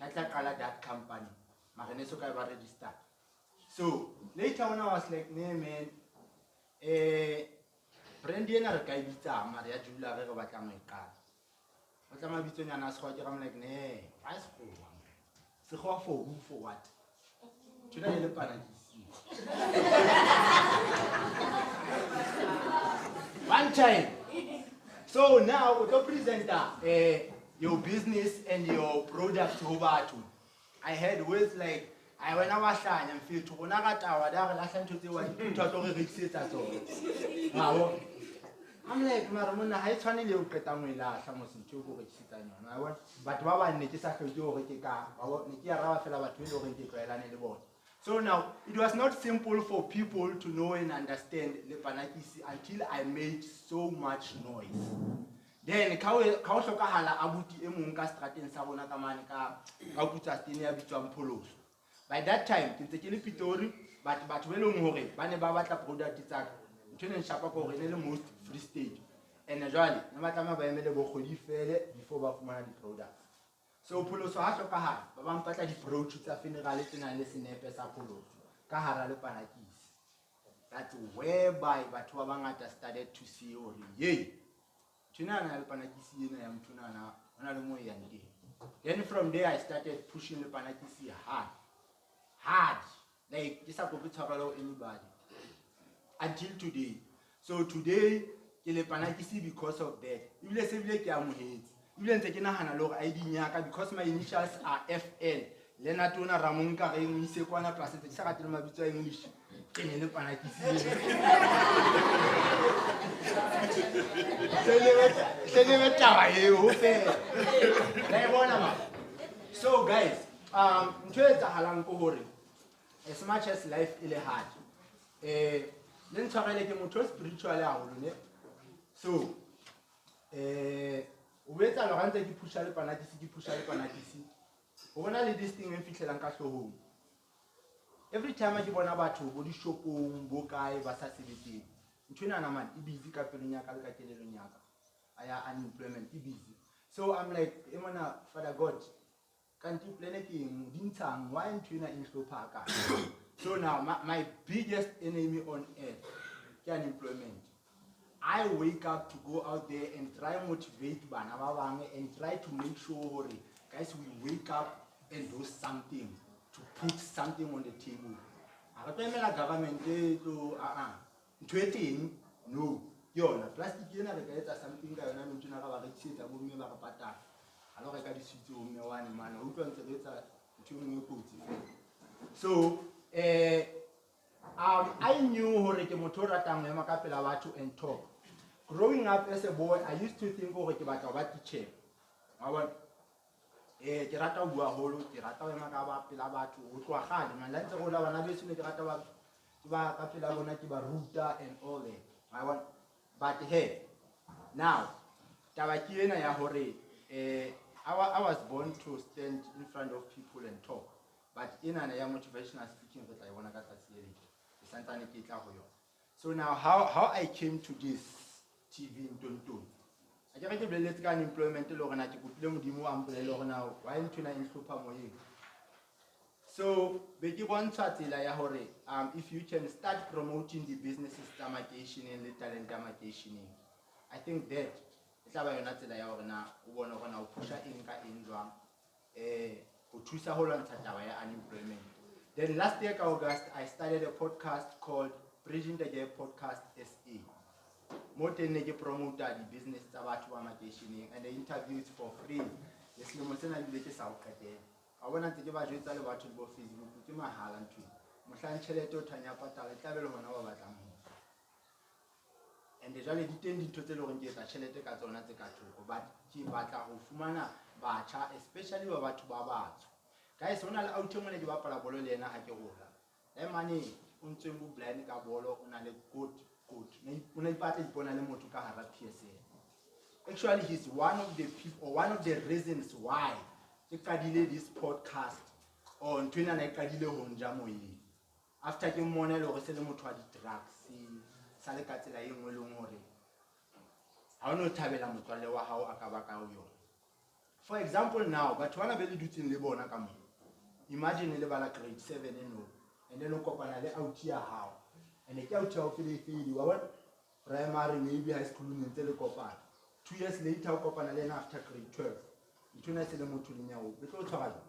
I call that company. Maganeso ka ba register. So later when I was like, nee man, brand ena re ka e bitsa Maria Jula re batla mo e qala. O tla mabitso nyana se go ke ga mo like nee, why is go? Se go for who for what? Tuna le panakisi. One time. So now we present your business and your product to batho. I had words like I went over hlanya mfethu rona ka tawa da re lahla ntho tse wa ntho tlo re rekisetsa tsona. Ngabo. I'm like mara monna ha e tshwane le o qeta mo ilahla mo sentho go rekisetsa yona. I want batho ba ba nne ke sa hloke hore ke ka ba ne ke ya raba fela batho le hore ke tlwaelane le bona. So now it was not simple for people to know and understand le panakisi until I made so much noise. Then ka o hlokahala abuti e mong ka strateng sa rona ka mane ka putsa stene ya bitswang pholoso. By that time ke ntse ke le Pitori batho ba leng hore ba ne ba batla product tsa ka ntho ne nshapa go re ne le most free stage and jwale ne ba tla ba emele bo kgodi fele before ba fumana di products. So pholoso ha hlokahala ba bang patla di brooch tsa funeral tsena le senepe sa pholoso ka hara le panakisi. That's whereby batho ba bangata started to see hore yey tunana le panakisi ena ya mtunana ona le mo ya ndi. Then from there I started pushing the panakisi hard, like ke sa go tshwarelo anybody until today. So today ke le panakisi because of that. Ibile se bile ke amohetse ibile ntse ke nahana le hore ID nyaka because my initials are FL. Lena tona Ramonka re mo ise kwana plus tse sa ka mabitso a English ke ne le panakisi. So guys, as much as life is hard, spiritual. So we push this thing every time I give one about to body shop bokai basasibiti. Man, busy unemployment, busy. So I'm like, Father God, can't you plan anything? Why in Slopaca? So now my biggest enemy on earth is unemployment. I wake up to go out there and try to motivate Banabang and try to make sure guys we wake up and do something to put something on the table. I don't know government to no. Yona plastic yena re ka etsa something ka yona ntse na ka ba rekisetsa bo mme ba ka patala a lo reka disitse o mme wane mana o tlo ntse re etsa ntho e nngwe kotsi fela. So I knew hore ke motho ratang ema ka pela batho and talk. Growing up as a boy I used to think hore ke batla ba teacher wa bona ke rata ho bua holo ke rata ema ka ba pela batho o tloa gale man la ntse go la bana beso ne ke rata ba ka pela bona ke ba ruta and all that. I want. But hey, now, I was born to stand in front of people and talk. but inana ya motivational speaking re tla e bona ka tsatsi le leng ke santsane ke tla ho yona. So now how I came to this TV in Tonton. I ke re ke boleletse ka unemployment le hore na ke kopile modimo a mpolele hore na why ntho ena e hlopha moyeng. So be ke bontsha tsela ya hore if you can start promoting the businesses tsa makeisheneng le talent ya makeisheneng, I think that e tla ba yona tsela ya hore na o bone hore na o pusha eng ka eng jwang ho thusa ho lwantsha taba ya unemployment. Then last year August I started a podcast called Bridging the Gap Podcast SA. Mo teng ne ke promota di business tsa batho ba makeisheneng and the interview is for free. Le selemo sena le ke sa o qetela. A bona ntse ke ba jwetsa le batho bo Facebook ke mahala ntho. Mohlang tjhelete o thanya patala tla be le hona ba batlang ho. And jwale di teng dintho tse le hore ke etsa tjhelete ka tsona tse ka thoko, but ke batla ho fumana batjha especially ba batho ba batsho. Guys, hona le auto mona ke bapala bolo le yena ha ke hola. Le mane o ntseng bo blind ka bolo o na le good. O na ipatla ipona le motho ka hara PSL. Actually he's one of the people, or one of the reasons why ke qadile this podcast or ntho ena na e qadile ho nja moyeng. After ke mmone le hore se le motho wa di drugs sa le ka tsela e nngwe le hore ha o no thabela motswalle wa hao a ka ba ka yona. For example now batho bana be le dutseng le bona ka mo, imagine le bala grade 7 and then o kopana le out ya hao and ke out ya o fele wa bona primary maybe high school ntse le kopana 2 years later o kopana le after grade 12 ntona se le motho le nyawo be tlo tshwara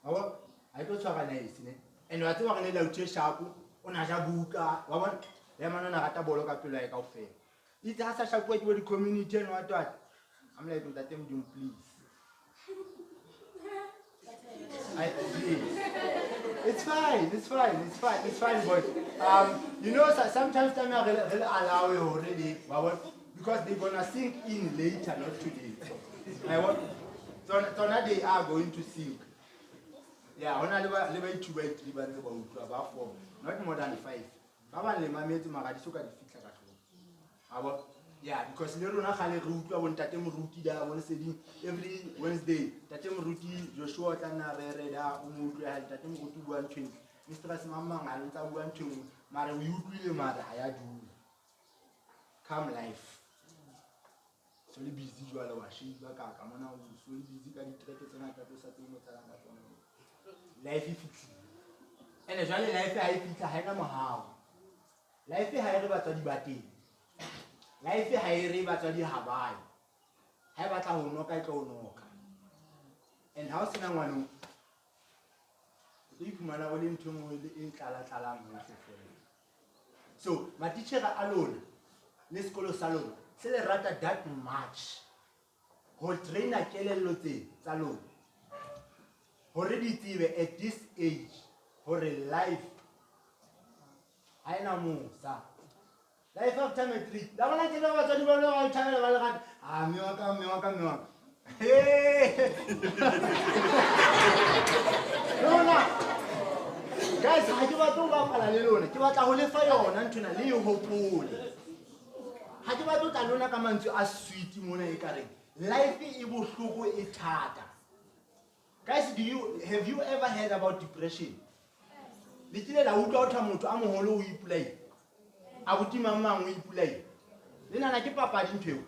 awa a tlo tshwara na isine and wa tswa re le out ya shapo o na ja buka wa bona le mana na rata bolo ka pelo ya ka ofela itse ha sa shapo ke bo di community and what I'm like that them doing please it's fine boys. You know sometimes time I really allow you already because they're gonna sink in later, not today. So now they are going to sink. Yeah, when I live 2 by 3 but about 4, not more than 5. Baba le mametse mara di soka di fitla ka tlhong. Yeah, because le rona ga le re utlwa bon tate moruti da bona seding every Wednesday tate moruti Joshua tla na re da o mo utlwa ha tate moruti bua ntweng mistress mama ga le tsa bua ntweng mara o utlwile mara ha ya dula come life so le busy jwala wa shiba ka ka mona o so le busy ka di track tsena ka tsa tse mo tsala ka tsona life e fitile ene jwale life ha e fitla ha ena mohao life ha e re batsa di bateng life ha e re batsa di habai ha e batla ho noka e tlo noka and how sena ngwana o tlo iphumana o le ntho engwe le e tlala mo sefere. So ma teacher a lona le sekolo sa lona se le rata that much ho trainer kelello tsa lona hore di tsebe at this age hore life ha ena musa. Life after matric. La bona ke ba tsadi ba le ga thabela ba le ga me wa ka. Hey. Lona. Guys, ha ke batla ba pala le lona. Ke batla ho lefa yona nthona le e hopole. Ha ke batla tla lona ka mantswe a sweet mona e ka reng. Life e bohloko e thata. Guys, have you ever heard about depression? Le tsile la utlwa o tha motho a moholo o ipolai. Abuti mamang o ipolai le nana ke papadi ntweo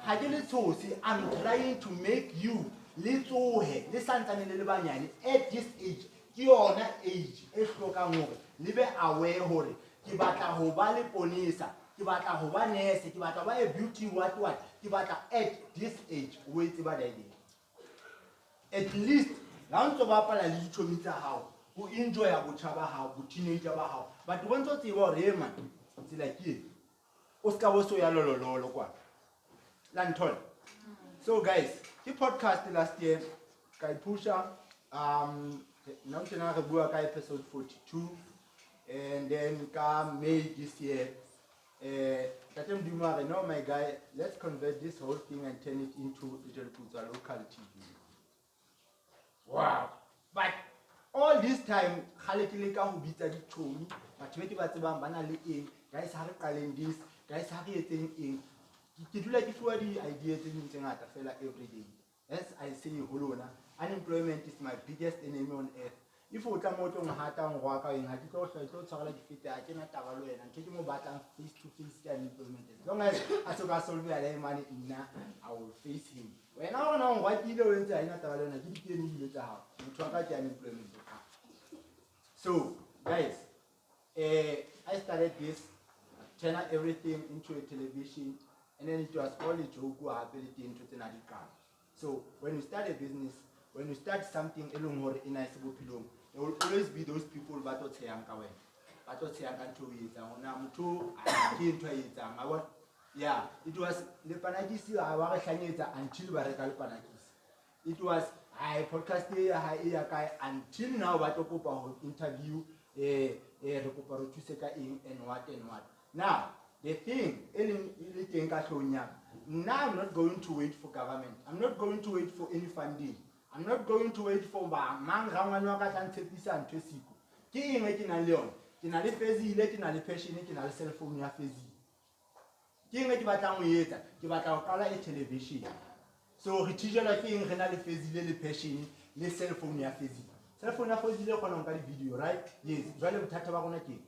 ha ke le tsosi. I'm trying to make you le tsohe le santsane le banyane at this age ke yona age e hlokang hore le be aware hore ke batla ho ba le ponisa ke batla ho ba nurse ke batla ba a beauty what ke batla at this age o etse ba daile at least la ntse ba pala le dithomi tsa hao o enjoy ya botjha ba hao bo teenager ba hao but o bontse o tseba hore man it's like it. Oscar was so yalolo kwa. Lantol. So guys, the podcast last year, Kai Pusha, now tena re bua ka episode 42, and then come May this year. Tatem Dumare, no my guy, let's convert this whole thing and turn it into Little Putza local TV. Wow. But all this time, Khalekileka who beat the tone, but make it bana le eng. Guys ha re qaleng this, guys ha re etseng eng. Ke dula ke fuwa di ideas tse ntse ngata fela every day. As I say ho lona, unemployment is my biggest enemy on earth. if o tla mo tlo ngata ngwa ka eng ha ke tlo tshwarela ke fete a ke na taba le wena ke mo batlang face to face ka employment as long as a so ka solve ya le money nna I will face him wena ona ngwa ke ile o ntse a ina taba le wena ke dikene dilo tsa hao motho ka ke unemployment. So guys, I started this, turn everything into a television, and then it was all a joke ability into the car. So when you start a business, when you start something along or in a Seabo Primary, there will always be those people that don't say yeah, it was the panagisi until it was I podcast until now but interview and what. Now the thing now I'm not going to wait for government. I'm not going to wait for any funding. I'm not going to wait for mang cell phone television. So re tijela ke eng re na le fezile le passion le cell phone ya fezile. Cell phone ya fezile go nka di video, right? Yes, jwale bothata ba rona ke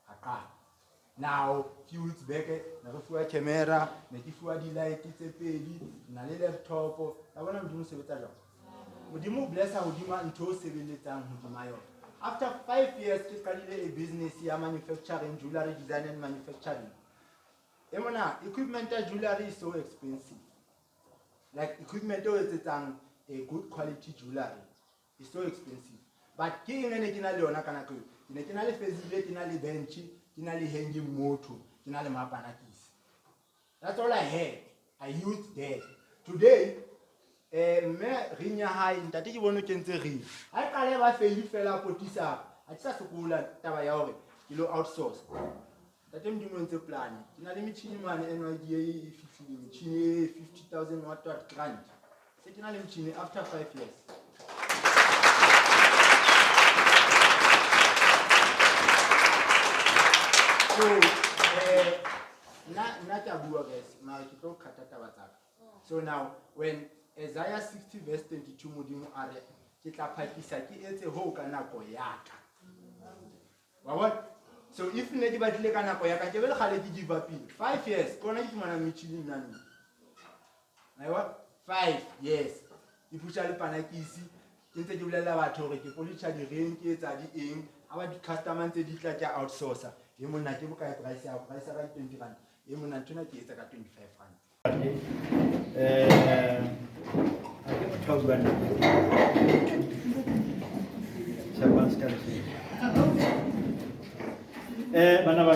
aka. Now, few weeks back, na re fuwa camera, ne ke fuwa di light tse pedi, na le laptop, la bona modimo sebetsa jang. Modimo blessa hodima ntho o sebeletsang hodima yona. After 5 years ke qadile a business ya manufacturing, jewelry design and manufacturing. Emona, equipment of jewelry is so expensive. Like equipment is a good quality jewelry is so expensive. But king and leona kanako, kinale fezile, kinale benchi, kinale hanging moto, kinale mapanakis. That's all I had. I used that. Today, me rinya high in that you want to ri. I can never fail you fella potisa. I just kula taba ya hore kilo outsource. That time you want plan. Kinale michini man NYDA 50,000 what grant. So kinale michini after 5 years. So now when Isaiah 60 verse 22 modimo are ke tla phakisa ke etse ho ka nako ya ka. Wa bona? So if ne di batlile ka nako ya ka ke be le gale ke give up 5 years kona ke fumana metšhini nna. Aiwa 5 years. Ke pusha le panakisi ke ntse ke bolela batho hore ke polish di ring ke etsa di eng aba di customer tse di tla ke outsourcer. Ye monna ke bokae price ya price ra 20 rand. Ye monna ntona ke etsa ka 25 rand. Ake mo thauba nna. Shaban skare. Bana ba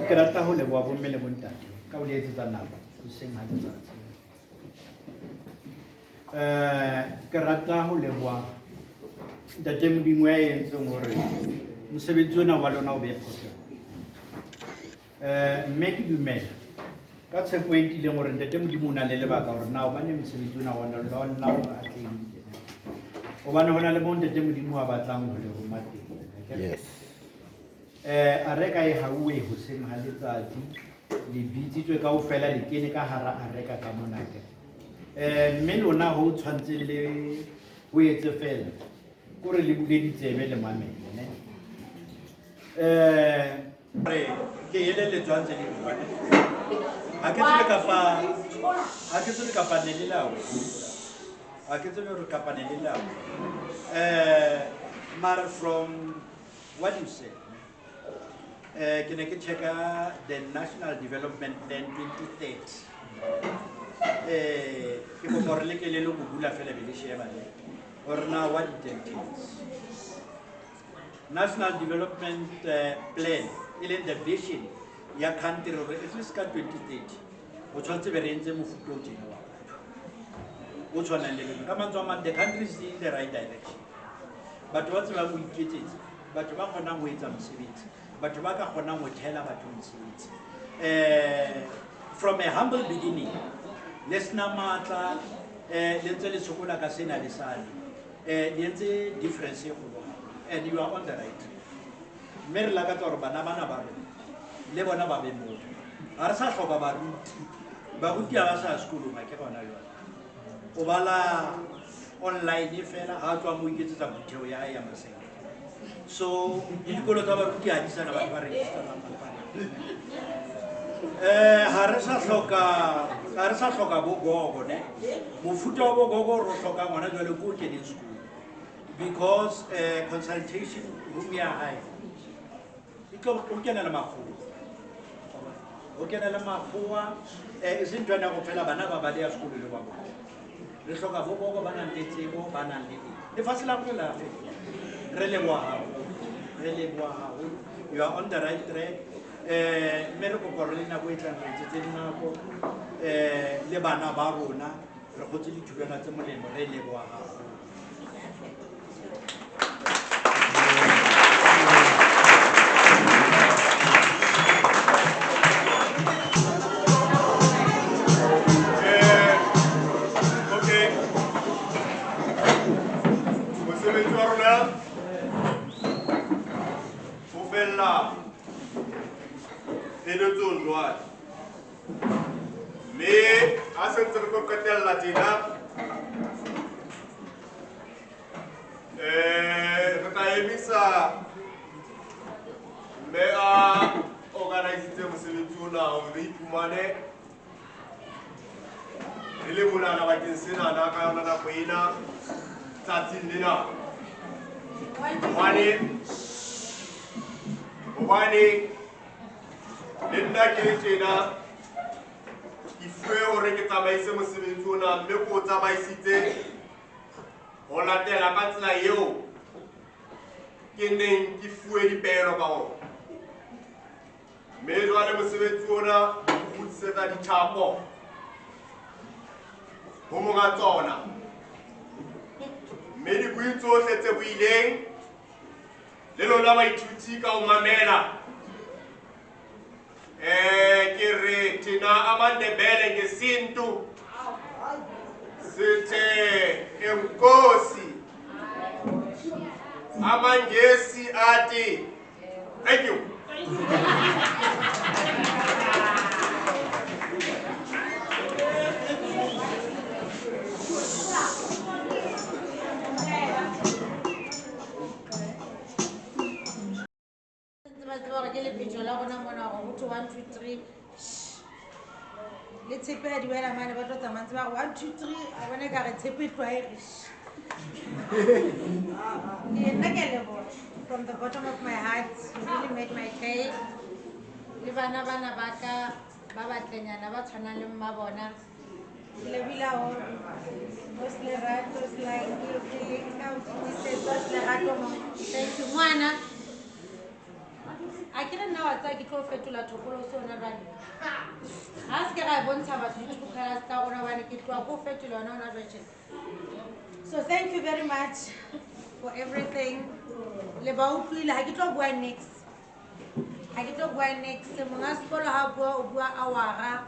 ke rata ho leboha bomme le bontate ka ho letsetsa nako ho seng ha letsatsi. Ke rata ho leboha ntate Modimo ya entseng hore mosebetsi ona wa lona o be possible. Mme ke dumela ka tshepo e ntileng hore ntate Modimo o na le lebaka hore na o bane mosebetsi ona wa lona o atlehile. O bane hona le mo ntate Modimo a batlang ho le roma teng. Yes. A reka e hauwe ho seng ha letsatsi le bitsitswe kaofela le kene ka hara a reka ka monate. Mme lona ho tshwantse le ho etse fela kore le bule ditsebe le mamele ne. Ke hele le tswantse le bone. Ha ke tsebe ka pa ne le lawo. Ha ke tsebe re ka pa ne le lawo. Mar from what you said. Can I check the National Development Plan 2030? People more like a little bula fella or now what it entails. National Development Plan, in the vision, ya country or at least 2030, which was the range of floating. Which one and the country is in the right direction. But what's wrong with it? But we can't wait on it. But we can't tell about it. From a humble beginning, let's not matter. Let's say Sukuna Kasina Lisani. Let's say difference. And you are on the right. Merlagator Banabana Babu, Lebona Babu, Arsa Babaru, Babutia School, my Kevana. Ovala online fela ha tswa mo iketsetsa motheo ya hae ya masela. So le dikolo tsa baruti ha di sana batho ba registerang ha re sa hloka bo gogo ne mofuta wa bo gogo ro hloka ngwana jwale ko keneng school because consultation room ya hae o kena le makgowa o kena le makgowa e se ntwana go fela bana ba bale ya sekolo le ba bona re hloka bo gogo ba nang le tsebo ba nang le lefatshe la rona la re leboha haholo you are on the right track mme re kopa re le nako e tlang re etsetse dinako le bana ba rona re gotse dithulwana tse molemo re leboha haholo. Mais à ce côté là, je ça. Mais à organiser le là, on vit pour maner. Il est bon à la vacances, on a payé là, ça tient là. Wani, Linda Kirchena, il faut que travailler sur ce tournant, mais pour travailler cité, on l'a dit la base là, yo, qui n'est qui fouet du père au baron. Mais je vais me servir tournant, pour se faire du chapeau. Pour mon attendre. Mais du coup, c'était willing. Le lola wa ituti ka o mamela ke re tina amande bele ngesintu sithe enkosi amangesi ati thank you. One, two, three. Let's say, "Pay the man about the man." 1, 2, 3. I want to get a tip it from the bottom of my heart. You really made my day. Livana Bana Baka, Baba Kenya, Navatana Mabona. Levila or Oslerat, like thank you, Mana. I didn't know I take it off to La Topolo so never. Ask I won't have a huge book or when it to a buffet to learn on a. So thank you very much for everything. Lebau feel I get up one next. I get up one next. Mongas Polo Habo Awara,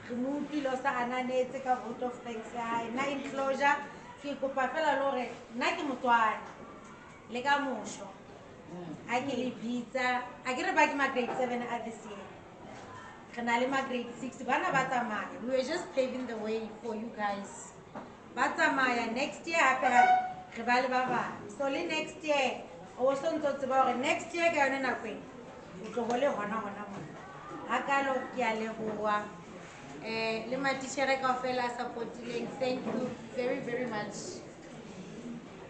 remove Pilosa Anane, take a vote of thanks. Na enclosure, Kikopafella Lore, Nakimutuan, Legamusho. I can eat pizza. I get back my grade 7 at this year. Kanali my grade 6. We were just paving the way for you guys. Batamaya next year Baba. So next year, also talks about next year Gana Queen. Akalo Kialewa. Lima teacher Fella supporting. Thank you very, very much.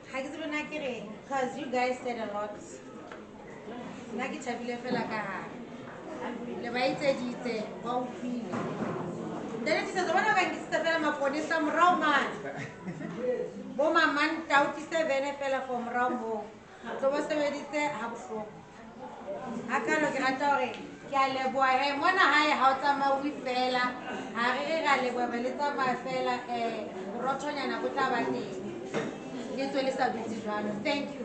Because you guys said a lot. Naki chabile fela ka le baitse dite wa utlwile ndene tse tsona ka ngitse fela maponesa morao man bo maman tauti 7 fela for morao mo tlo ba sebeditse ha bohloko akalo ke rata hore ke a leboha he mona hae ha o tsama o ifela ha re ga leboha ba le tsama fela rothonyana go tla ba teng ke tswele sa bitse jwalo. Thank you.